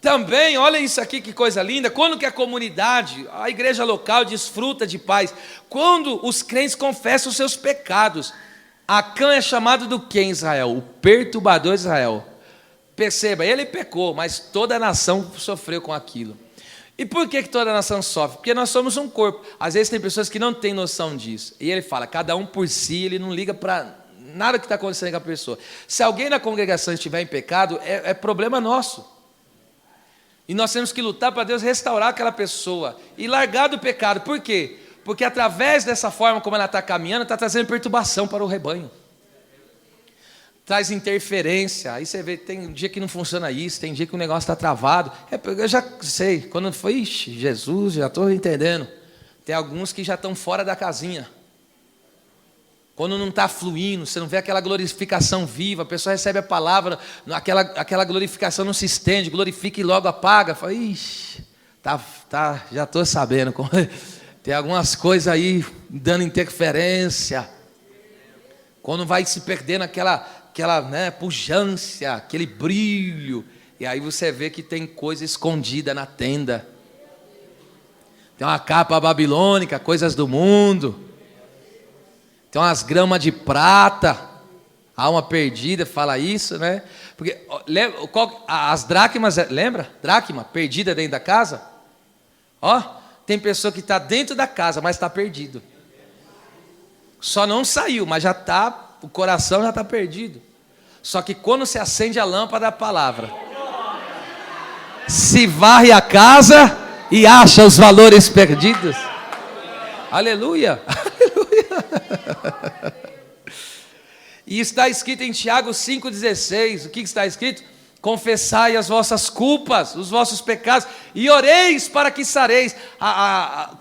A: Também, olha isso aqui, que coisa linda. Quando que a comunidade, a igreja local desfruta de paz? Quando os crentes confessam os seus pecados. Acã é chamado do que em Israel? O perturbador de Israel. Perceba, ele pecou, mas toda a nação sofreu com aquilo. E por que toda a nação sofre? Porque nós somos um corpo. Às vezes tem pessoas que não têm noção disso. E ele fala, cada um por si, ele não liga para nada que está acontecendo com a pessoa. Se alguém na congregação estiver em pecado, é problema nosso. E nós temos que lutar para Deus restaurar aquela pessoa e largar do pecado. Por quê? Porque através dessa forma como ela está caminhando, está trazendo perturbação para o rebanho. Traz interferência. Aí você vê, tem dia que não funciona isso, tem dia que o negócio está travado. Eu já sei, quando foi, Jesus, já estou entendendo. Tem alguns que já estão fora da casinha. Quando não está fluindo, você não vê aquela glorificação viva, a pessoa recebe a palavra, aquela glorificação não se estende, glorifica e logo apaga. Fala, já estou sabendo. Tem algumas coisas aí dando interferência. Quando vai se perdendo aquela pujança, aquele brilho. E aí você vê que tem coisa escondida na tenda. Tem uma capa babilônica, coisas do mundo. Tem umas gramas de prata. Alma perdida, fala isso, né? Porque as dracmas, lembra? Dracma, perdida dentro da casa. Tem pessoa que está dentro da casa, mas está perdido. Só não saiu, mas já está o coração já está perdido. Só que quando se acende a lâmpada da palavra, se varre a casa e acha os valores perdidos. Aleluia, aleluia. E está escrito em Tiago 5,16, o que está escrito? Confessai as vossas culpas, os vossos pecados, e oreis para que sareis.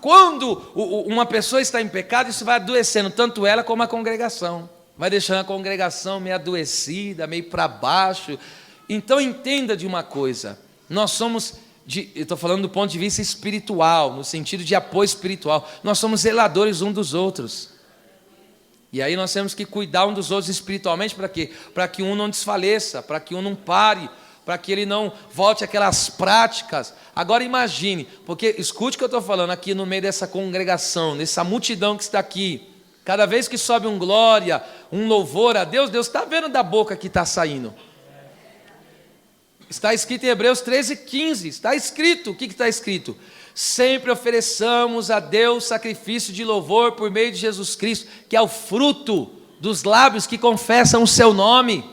A: Quando uma pessoa está em pecado, isso vai adoecendo, tanto ela como a congregação. Vai deixando a congregação meio adoecida, meio para baixo. Então entenda de uma coisa, nós somos, eu estou falando do ponto de vista espiritual, no sentido de apoio espiritual, nós somos zeladores uns dos outros. E aí nós temos que cuidar um dos outros espiritualmente, para quê? Para que um não desfaleça, para que um não pare, para que ele não volte àquelas práticas. Agora imagine, porque escute o que eu estou falando aqui no meio dessa congregação, nessa multidão que está aqui. Cada vez que sobe um glória, um louvor a Deus, Deus está vendo da boca que está saindo. Está escrito em Hebreus 13,15, está escrito, o que está escrito? Sempre ofereçamos a Deus sacrifício de louvor por meio de Jesus Cristo, que é o fruto dos lábios que confessam o seu nome.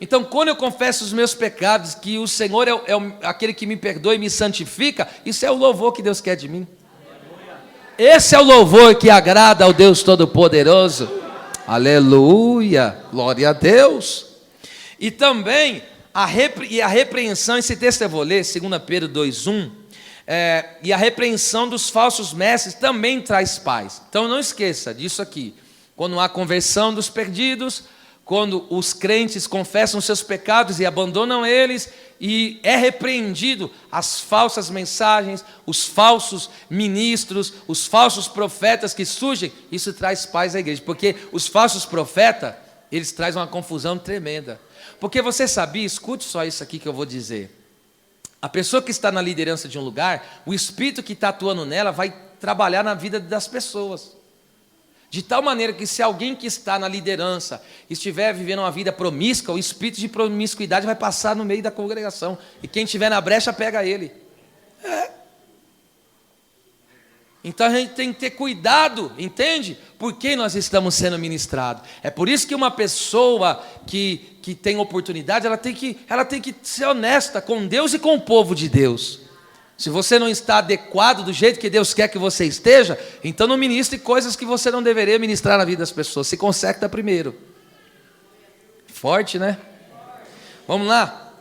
A: Então, quando eu confesso os meus pecados, que o Senhor é aquele que me perdoa e me santifica, isso é o louvor que Deus quer de mim. Esse é o louvor que agrada ao Deus Todo-Poderoso. Aleluia, glória a Deus. E também a repreensão, esse texto eu vou ler, 2 Pedro 2,1. E a repreensão dos falsos mestres também traz paz. Então não esqueça disso aqui. Quando há conversão dos perdidos, quando os crentes confessam seus pecados e abandonam eles, e é repreendido as falsas mensagens, os falsos ministros, os falsos profetas que surgem, isso traz paz à igreja, porque os falsos profetas, eles trazem uma confusão tremenda. Porque você sabia, escute só isso aqui que eu vou dizer, a pessoa que está na liderança de um lugar, o espírito que está atuando nela vai trabalhar na vida das pessoas. De tal maneira que se alguém que está na liderança estiver vivendo uma vida promíscua, o espírito de promiscuidade vai passar no meio da congregação. E quem estiver na brecha pega ele. Então a gente tem que ter cuidado, entende? Por que nós estamos sendo ministrados. É por isso que uma pessoa que tem oportunidade, ela tem que ser honesta com Deus e com o povo de Deus. Se você não está adequado do jeito que Deus quer que você esteja, então não ministre coisas que você não deveria ministrar na vida das pessoas. Se conserta primeiro. Forte, né? Vamos lá.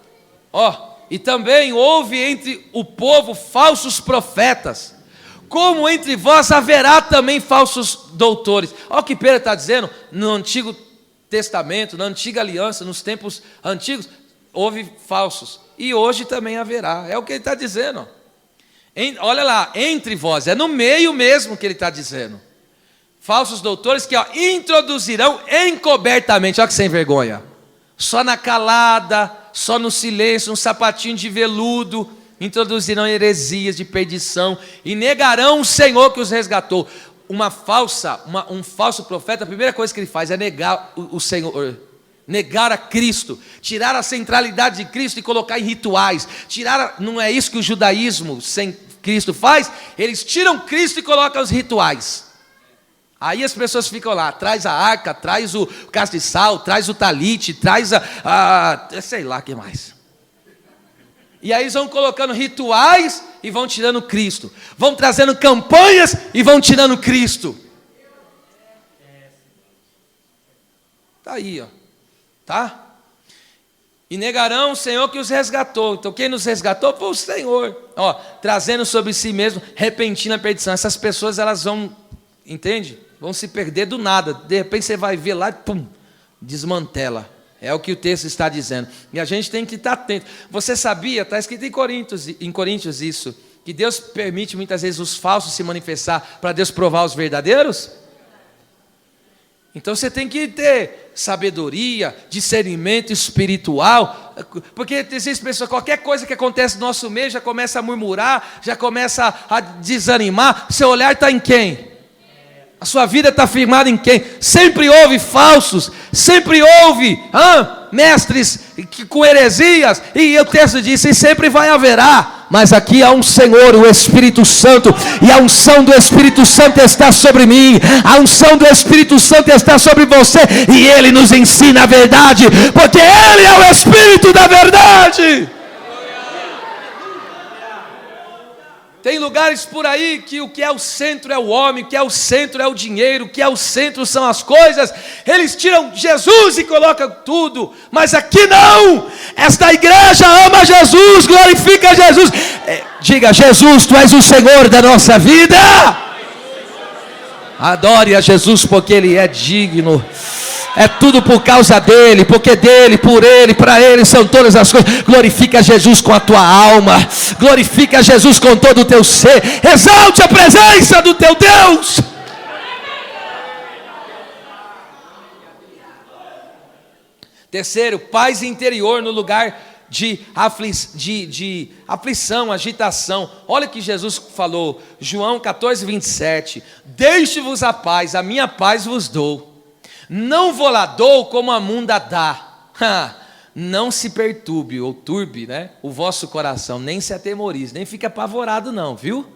A: E também houve entre o povo falsos profetas, como entre vós haverá também falsos doutores. Olha o que Pedro está dizendo, no Antigo Testamento, na Antiga Aliança, nos tempos antigos, houve falsos. E hoje também haverá. É o que ele está dizendo. Olha lá, entre vós, é no meio mesmo que ele está dizendo. Falsos doutores que introduzirão encobertamente, olha que sem vergonha, só na calada, só no silêncio, um sapatinho de veludo, introduzirão heresias de perdição e negarão o Senhor que os resgatou. Um falso profeta, a primeira coisa que ele faz é negar o Senhor, negar a Cristo, tirar a centralidade de Cristo e colocar em rituais. Não é isso que o judaísmo sem Cristo faz? Eles tiram Cristo e colocam os rituais. Aí as pessoas ficam lá, traz a arca, traz o castiçal, traz o talite, traz sei lá o que mais. E aí eles vão colocando rituais e vão tirando Cristo. Vão trazendo campanhas e vão tirando Cristo. Está aí, tá? E negarão o Senhor que os resgatou. Então quem nos resgatou foi o Senhor. Trazendo sobre si mesmo repentina perdição. Essas pessoas, elas vão, entende? Vão se perder do nada. De repente você vai ver lá e pum, desmantela. É o que o texto está dizendo. E a gente tem que estar atento. Você sabia, está escrito em Coríntios isso, que Deus permite muitas vezes os falsos se manifestar para Deus provar os verdadeiros? Então você tem que ter sabedoria, discernimento espiritual, porque existem pessoas, qualquer coisa que acontece no nosso meio já começa a murmurar, já começa a desanimar. Seu olhar está em quem? A sua vida está firmada em quem? Sempre houve falsos, sempre houve mestres com heresias, e o texto diz, e sempre vai haverá. mas aqui há um Senhor, o Espírito Santo, e a unção do Espírito Santo está sobre mim, a unção do Espírito Santo está sobre você, e Ele nos ensina a verdade, porque Ele é o Espírito da verdade. Tem lugares por aí que o que é o centro é o homem, o que é o centro é o dinheiro, o que é o centro são as coisas. Eles tiram Jesus e colocam tudo, mas aqui não. Esta igreja ama Jesus, glorifica Jesus. Diga: Jesus, Tu és o Senhor da nossa vida. Adore a Jesus, porque Ele é digno. É tudo por causa dele, porque dele, por ele, para ele são todas as coisas. Glorifica Jesus com a tua alma, glorifica Jesus com todo o teu ser, exalte a presença do teu Deus. Terceiro, paz interior no lugar de aflição, agitação. Olha o que Jesus falou, João 14:27, deixe-vos a paz, a minha paz vos dou. Não vou lá dou como a munda dá. Não se perturbe ou turbe, né, o vosso coração, nem se atemorize, nem fique apavorado não, viu?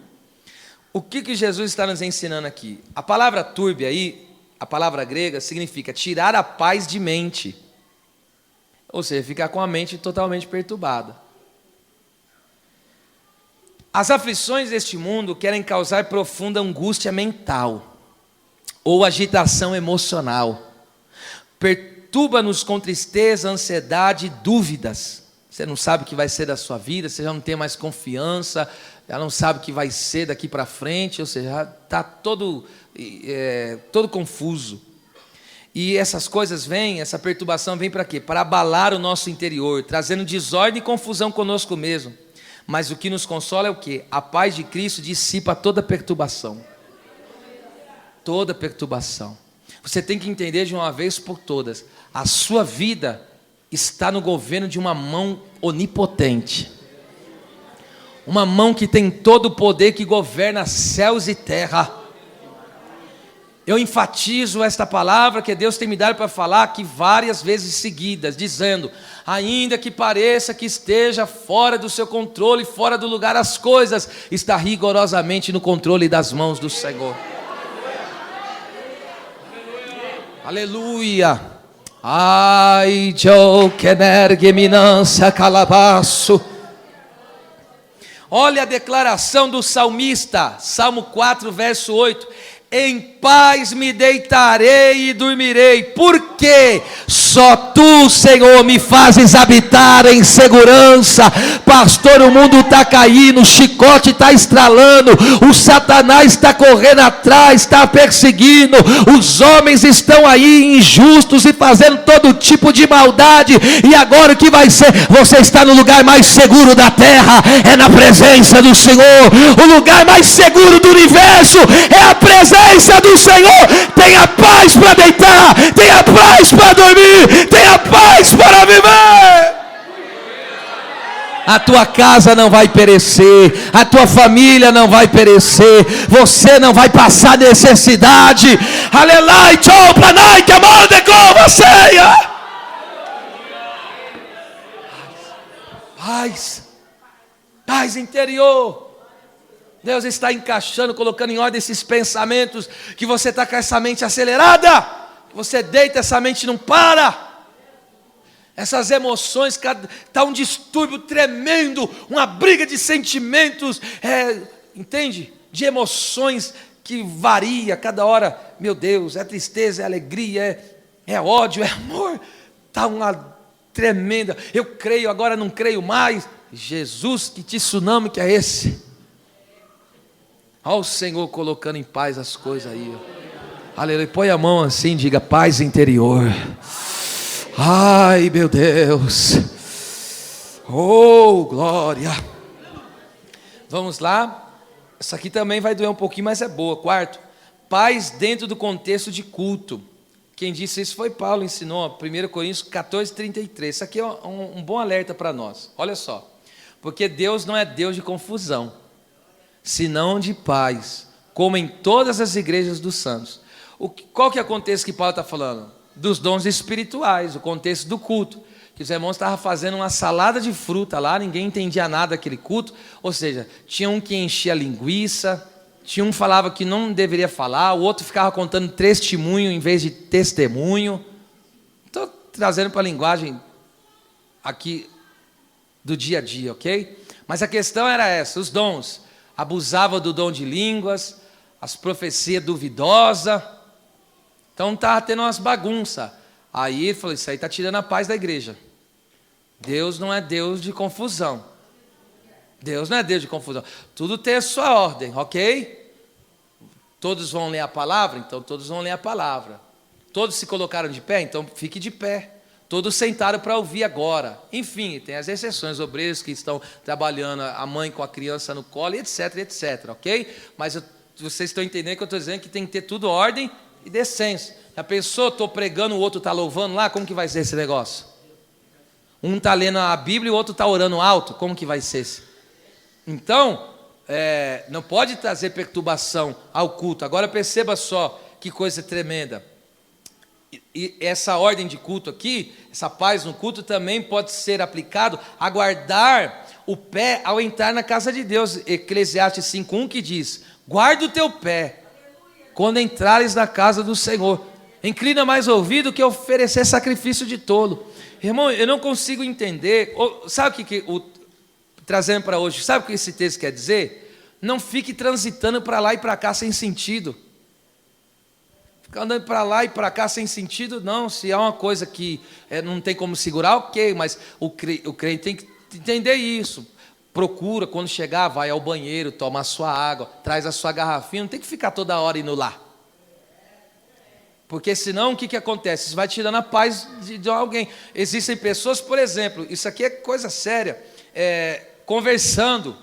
A: O que Jesus está nos ensinando aqui? A palavra turbe aí, a palavra grega, significa tirar a paz de mente. Ou seja, ficar com a mente totalmente perturbada. As aflições deste mundo querem causar profunda angústia mental ou agitação emocional. Perturba-nos com tristeza, ansiedade e dúvidas. Você não sabe o que vai ser da sua vida, você já não tem mais confiança, já não sabe o que vai ser daqui para frente, ou seja, está todo confuso. E essas coisas vêm, essa perturbação vem para quê? Para abalar o nosso interior, trazendo desordem e confusão conosco mesmo. Mas o que nos consola é o quê? A paz de Cristo dissipa toda perturbação. Toda perturbação. Você tem que entender de uma vez por todas, a sua vida está no governo de uma mão onipotente. Uma mão que tem todo o poder, que governa céus e terra. Eu enfatizo esta palavra que Deus tem me dado para falar aqui várias vezes seguidas, dizendo: ainda que pareça que esteja fora do seu controle, fora do lugar, as coisas está rigorosamente no controle das mãos do Senhor. Aleluia. Ai, Joe, que energeminância, calabaço. Olha a declaração do salmista, Salmo 4, verso 8. Em paz me deitarei e dormirei, porque só Tu, Senhor, me fazes habitar em segurança. Pastor, o mundo está caindo, o chicote está estralando, o Satanás está correndo atrás, está perseguindo, os homens estão aí injustos e fazendo todo tipo de maldade, e agora o que vai ser? Você está no lugar mais seguro da terra, é na presença do Senhor. O lugar mais seguro do universo é a presença do Senhor. Tenha paz para deitar, tenha paz para dormir, tenha paz para viver. A tua casa não vai perecer, a tua família não vai perecer, você não vai passar necessidade. Aleluia, tchau, planai, que amor de como ceia. Paz interior. Deus está encaixando, colocando em ordem esses pensamentos, que você está com essa mente acelerada, você deita, essa mente não para. Essas emoções, está um distúrbio tremendo, uma briga de sentimentos, entende? De emoções que varia cada hora. Meu Deus, é tristeza, é alegria, é ódio, é amor. Está uma tremenda. Eu creio, agora não creio mais. Jesus, que tsunami que é esse? Olha o Senhor colocando em paz as coisas aí. Aleluia. Põe a mão assim, diga: paz interior. Ai, meu Deus. Oh, glória. Vamos lá. Essa aqui também vai doer um pouquinho, mas é boa. Quarto, paz dentro do contexto de culto. Quem disse isso foi Paulo, ensinou 1 Coríntios 14:33. Isso aqui é um bom alerta para nós. Olha só. Porque Deus não é Deus de confusão, senão de paz, como em todas as igrejas dos santos. Qual que é o contexto que Paulo está falando? Dos dons espirituais, o contexto do culto. que os irmãos estavam fazendo uma salada de fruta lá, ninguém entendia nada daquele culto, ou seja, tinha um que enchia linguiça, tinha um que falava que não deveria falar, o outro ficava contando testemunho em vez de testemunho. Estou trazendo para a linguagem aqui do dia a dia, ok? Mas a questão era essa, os dons. Abusava do dom de línguas, as profecias duvidosas. Então estava tendo umas bagunças. Aí ele falou, isso aí está tirando a paz da igreja. Deus não é Deus de confusão. Deus não é Deus de confusão. Tudo tem a sua ordem, ok? Todos vão ler a palavra? Então todos vão ler a palavra. Todos se colocaram de pé? Então fique de pé. Todos sentaram para ouvir agora. Enfim, tem as exceções, obreiros que estão trabalhando, a mãe com a criança no colo, etc, etc, ok? Mas vocês estão entendendo que eu estou dizendo que tem que ter tudo ordem e decência. A pessoa, estou pregando, o outro está louvando lá, como que vai ser esse negócio? Um está lendo a Bíblia e o outro está orando alto, como que vai ser esse? Então, não pode trazer perturbação ao culto. Agora perceba só que coisa tremenda. E essa ordem de culto aqui, essa paz no culto também pode ser aplicado a guardar o pé ao entrar na casa de Deus. Eclesiastes 5:1 que diz, guarda o teu pé quando entrares na casa do Senhor. Inclina mais o ouvido que oferecer sacrifício de tolo. Irmão, eu não consigo entender, sabe o que trazendo para hoje, sabe o que esse texto quer dizer? Não fique transitando para lá e para cá sem sentido. Ficar andando para lá e para cá sem sentido, não. Se há uma coisa que não tem como segurar, ok, mas o crente tem que entender isso. Procura, quando chegar, vai ao banheiro, toma a sua água, traz a sua garrafinha, não tem que ficar toda hora indo lá. Porque senão o que acontece? Isso vai tirando a paz de alguém. Existem pessoas, por exemplo, isso aqui é coisa séria, conversando.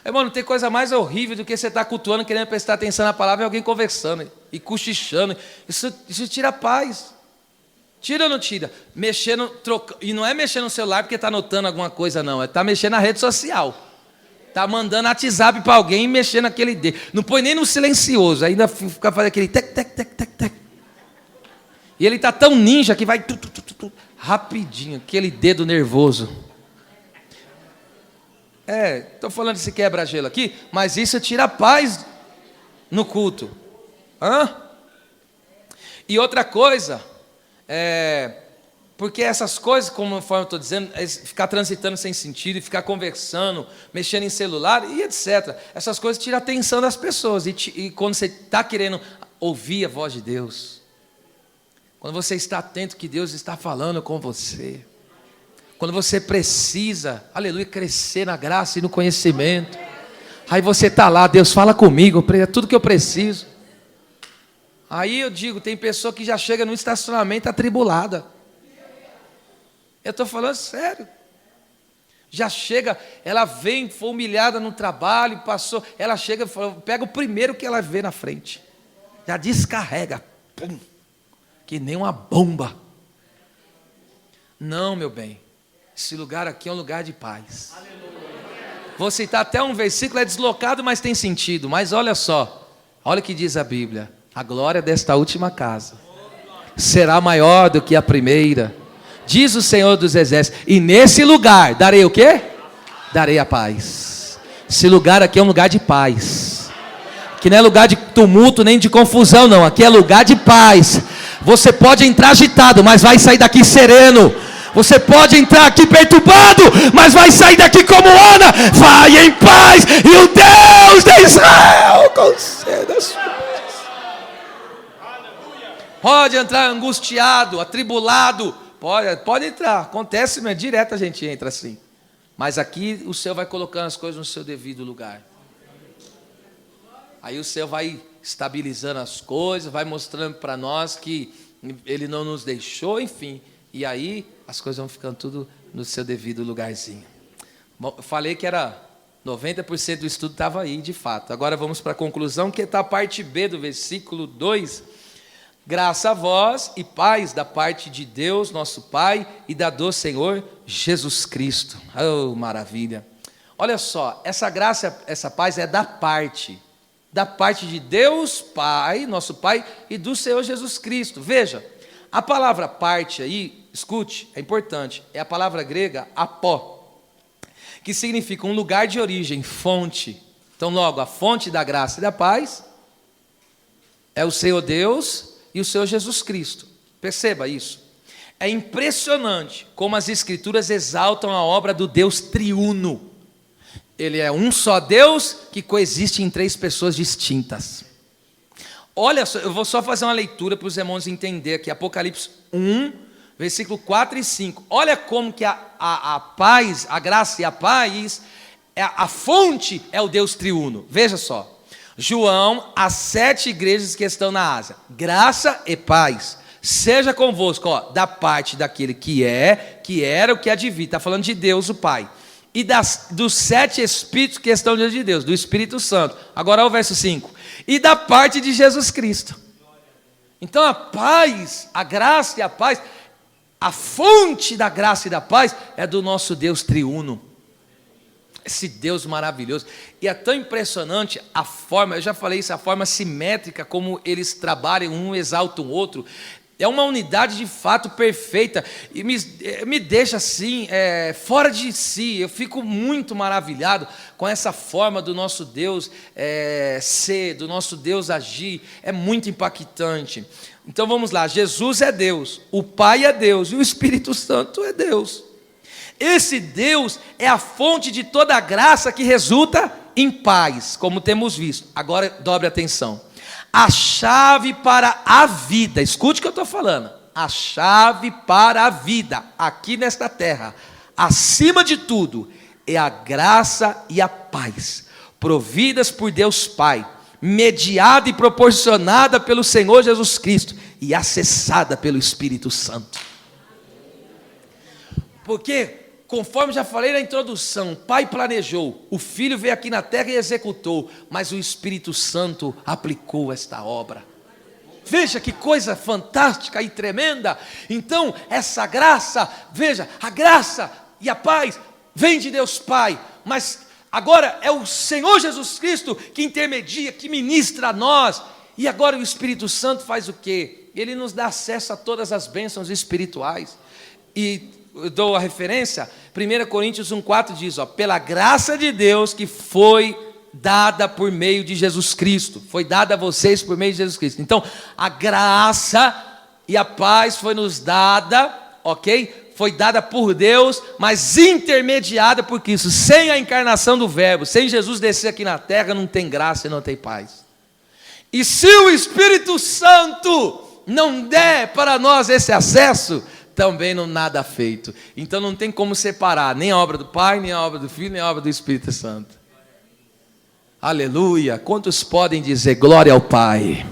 A: Irmão, não tem coisa mais horrível do que você estar cultuando, querendo prestar atenção na palavra e alguém conversando e cochichando. Isso tira a paz. Tira ou não tira? Mexendo, e não é mexer no celular porque está anotando alguma coisa, não. É estar mexendo na rede social. Está mandando WhatsApp para alguém e mexendo naquele dedo. Não põe nem no silencioso, ainda fica fazendo aquele tec, tec, tec, tec, tec. E ele está tão ninja que vai rapidinho, aquele dedo nervoso. Estou falando desse quebra-gelo aqui, mas isso tira a paz no culto. E outra coisa, porque essas coisas, conforme eu estou dizendo, ficar transitando sem sentido, ficar conversando, mexendo em celular e etc. Essas coisas tiram a atenção das pessoas. E quando você está querendo ouvir a voz de Deus, quando você está atento que Deus está falando com você, quando você precisa, aleluia, crescer na graça e no conhecimento, aí você está lá, Deus fala comigo, é tudo que eu preciso. Aí eu digo, tem pessoa que já chega no estacionamento atribulada. Eu estou falando sério. Já chega, ela vem, foi humilhada no trabalho, passou, ela chega, pega o primeiro que ela vê na frente, já descarrega, pum, que nem uma bomba. Não, meu bem, esse lugar aqui é um lugar de paz. Vou citar até um versículo, é deslocado, mas tem sentido. Mas olha só, olha o que diz a Bíblia: a glória desta última casa será maior do que a primeira, diz o Senhor dos Exércitos, e nesse lugar darei o quê? Darei a paz. Esse lugar aqui é um lugar de paz, que não é lugar de tumulto nem de confusão, não. Aqui é lugar de paz. Você pode entrar agitado, mas vai sair daqui sereno. Você pode entrar aqui perturbado, mas vai sair daqui como Ana. Vai em paz, e o Deus de Israel conceda a sua paz. Pode entrar angustiado, atribulado. Pode entrar, acontece mesmo, direto a gente entra assim. Mas aqui o Senhor vai colocando as coisas no seu devido lugar. Aí o Senhor vai estabilizando as coisas, vai mostrando para nós que Ele não nos deixou, enfim. E aí as coisas vão ficando tudo no seu devido lugarzinho. Bom, eu falei que era 90% do estudo estava aí, de fato. Agora vamos para a conclusão, que está a parte B do versículo 2. Graça a vós e paz da parte de Deus, nosso Pai, e da do Senhor Jesus Cristo. Oh, maravilha. Olha só, essa graça, essa paz é da parte de Deus Pai, nosso Pai, e do Senhor Jesus Cristo. Veja, a palavra parte aí escute, é importante, é a palavra grega apó, que significa um lugar de origem, fonte. Então, logo, a fonte da graça e da paz é o Senhor Deus e o Senhor Jesus Cristo. Perceba isso. É impressionante como as Escrituras exaltam a obra do Deus triuno. Ele é um só Deus que coexiste em três pessoas distintas. Olha só, eu vou só fazer uma leitura para os irmãos entenderem aqui. Apocalipse 1, versículo 4 e 5. Olha como que a paz, a graça e a paz, a fonte é o Deus triuno. Veja só. João, as 7 igrejas que estão na Ásia. Graça e paz seja convosco, da parte daquele que era, o que há de vir. Está falando de Deus, o Pai. E dos 7 Espíritos que estão diante de Deus, do Espírito Santo. Agora é o verso 5. E da parte de Jesus Cristo. Então a paz, a graça e a paz, a fonte da graça e da paz é do nosso Deus triuno. Esse Deus maravilhoso. E é tão impressionante a forma, eu já falei isso, a forma simétrica como eles trabalham, um exalta o outro. É uma unidade de fato perfeita. E me deixa assim, fora de si. Eu fico muito maravilhado com essa forma do nosso Deus ser, do nosso Deus agir. É muito impactante. Então vamos lá, Jesus é Deus, o Pai é Deus e o Espírito Santo é Deus. Esse Deus é a fonte de toda a graça que resulta em paz, como temos visto. Agora dobre atenção. A chave para a vida, escute o que eu estou falando. A chave para a vida, aqui nesta terra, acima de tudo, é a graça e a paz, providas por Deus Pai, mediada e proporcionada pelo Senhor Jesus Cristo e acessada pelo Espírito Santo. Porque, conforme já falei na introdução, o Pai planejou, o Filho veio aqui na terra e executou, mas o Espírito Santo aplicou esta obra. Veja que coisa fantástica e tremenda. Então, essa graça, veja, a graça e a paz vem de Deus Pai, mas agora é o Senhor Jesus Cristo que intermedia, que ministra a nós. E agora o Espírito Santo faz o quê? Ele nos dá acesso a todas as bênçãos espirituais. E eu dou a referência, 1 Coríntios 1,4 diz, pela graça de Deus que foi dada por meio de Jesus Cristo, foi dada a vocês por meio de Jesus Cristo. Então, a graça e a paz foi nos dada, ok? Foi dada por Deus, mas intermediada por Cristo. Sem a encarnação do Verbo, sem Jesus descer aqui na terra, não tem graça e não tem paz. E se o Espírito Santo não der para nós esse acesso, também não nada feito. Então não tem como separar nem a obra do Pai, nem a obra do Filho, nem a obra do Espírito Santo. Aleluia. Quantos podem dizer glória ao Pai,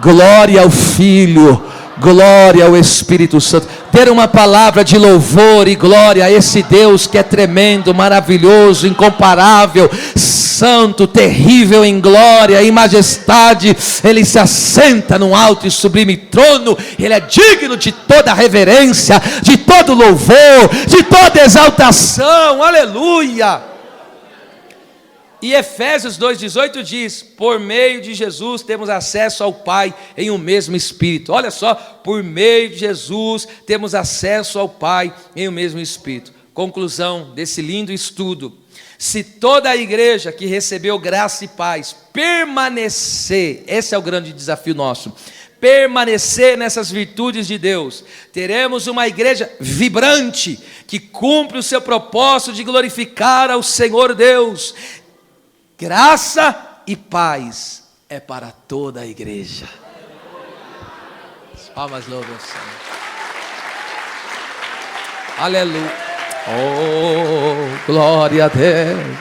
A: glória ao Filho, glória ao Espírito Santo? Ter uma palavra de louvor e glória a esse Deus que é tremendo, maravilhoso, incomparável, santo, terrível em glória e majestade. Ele se assenta num alto e sublime trono. Ele é digno de toda reverência, de todo louvor, de toda exaltação. Aleluia. E Efésios 2,18 diz, por meio de Jesus temos acesso ao Pai em um mesmo Espírito. Olha só, por meio de Jesus temos acesso ao Pai em um mesmo Espírito. Conclusão desse lindo estudo: se toda a igreja que recebeu graça e paz permanecer, esse é o grande desafio nosso, permanecer nessas virtudes de Deus, teremos uma igreja vibrante, que cumpre o seu propósito de glorificar ao Senhor Deus. Graça e paz é para toda a igreja. As palmas louvam o Senhor. Aleluia. Oh, glória a Deus.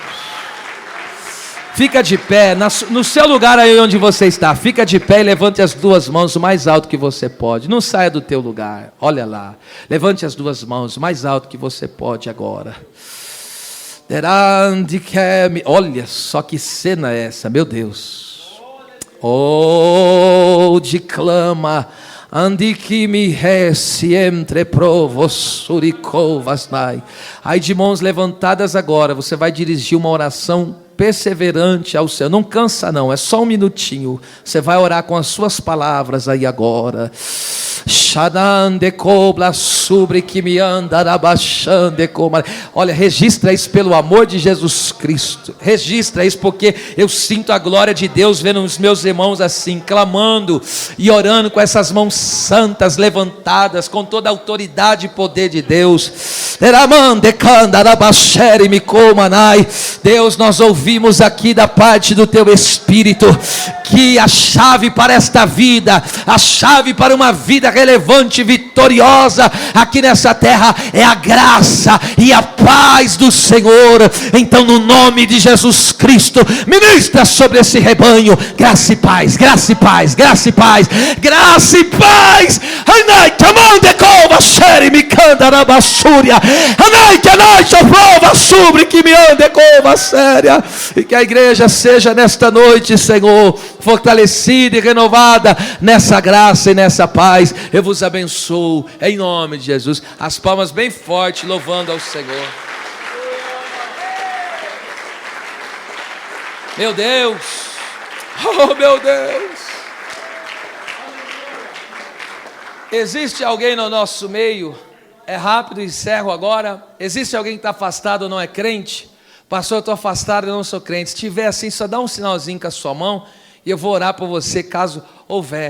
A: Fica de pé, no seu lugar aí onde você está. Fica de pé e levante as duas mãos o mais alto que você pode. Não saia do teu lugar, olha lá. Levante as duas mãos o mais alto que você pode agora. Olha só que cena é essa, meu Deus. Oh, declama. Andi que me rece entre provos suricovas nai. Aí de mãos levantadas agora, você vai dirigir uma oração perseverante ao Senhor. Não cansa não, é só um minutinho. Você vai orar com as suas palavras aí agora. Xadande cobra sobre que me anda abaixando como. Olha, registra isso pelo amor de Jesus Cristo. Registra isso porque eu sinto a glória de Deus vendo os meus irmãos assim, clamando e orando com essas mãos santas levantadas, com toda a autoridade e poder de Deus. Deus, nós ouvimos aqui da parte do Teu Espírito que a chave para esta vida, a chave para uma vida relevante e vitoriosa aqui nessa terra é a graça e a paz do Senhor. Então, no nome de Jesus Cristo, ministra sobre esse rebanho graça e paz, graça e paz, graça e paz, graça e paz. E que a igreja seja nesta noite, Senhor, fortalecida e renovada nessa graça e nessa paz. Eu vos abençoo em nome de Jesus. As palmas bem fortes, louvando ao Senhor. Meu Deus, oh meu Deus. Existe alguém no nosso meio? É rápido, encerro agora. Existe alguém que está afastado ou não é crente? Pastor, eu estou afastado, eu não sou crente. Se tiver assim, só dá um sinalzinho com a sua mão e eu vou orar por você caso houver.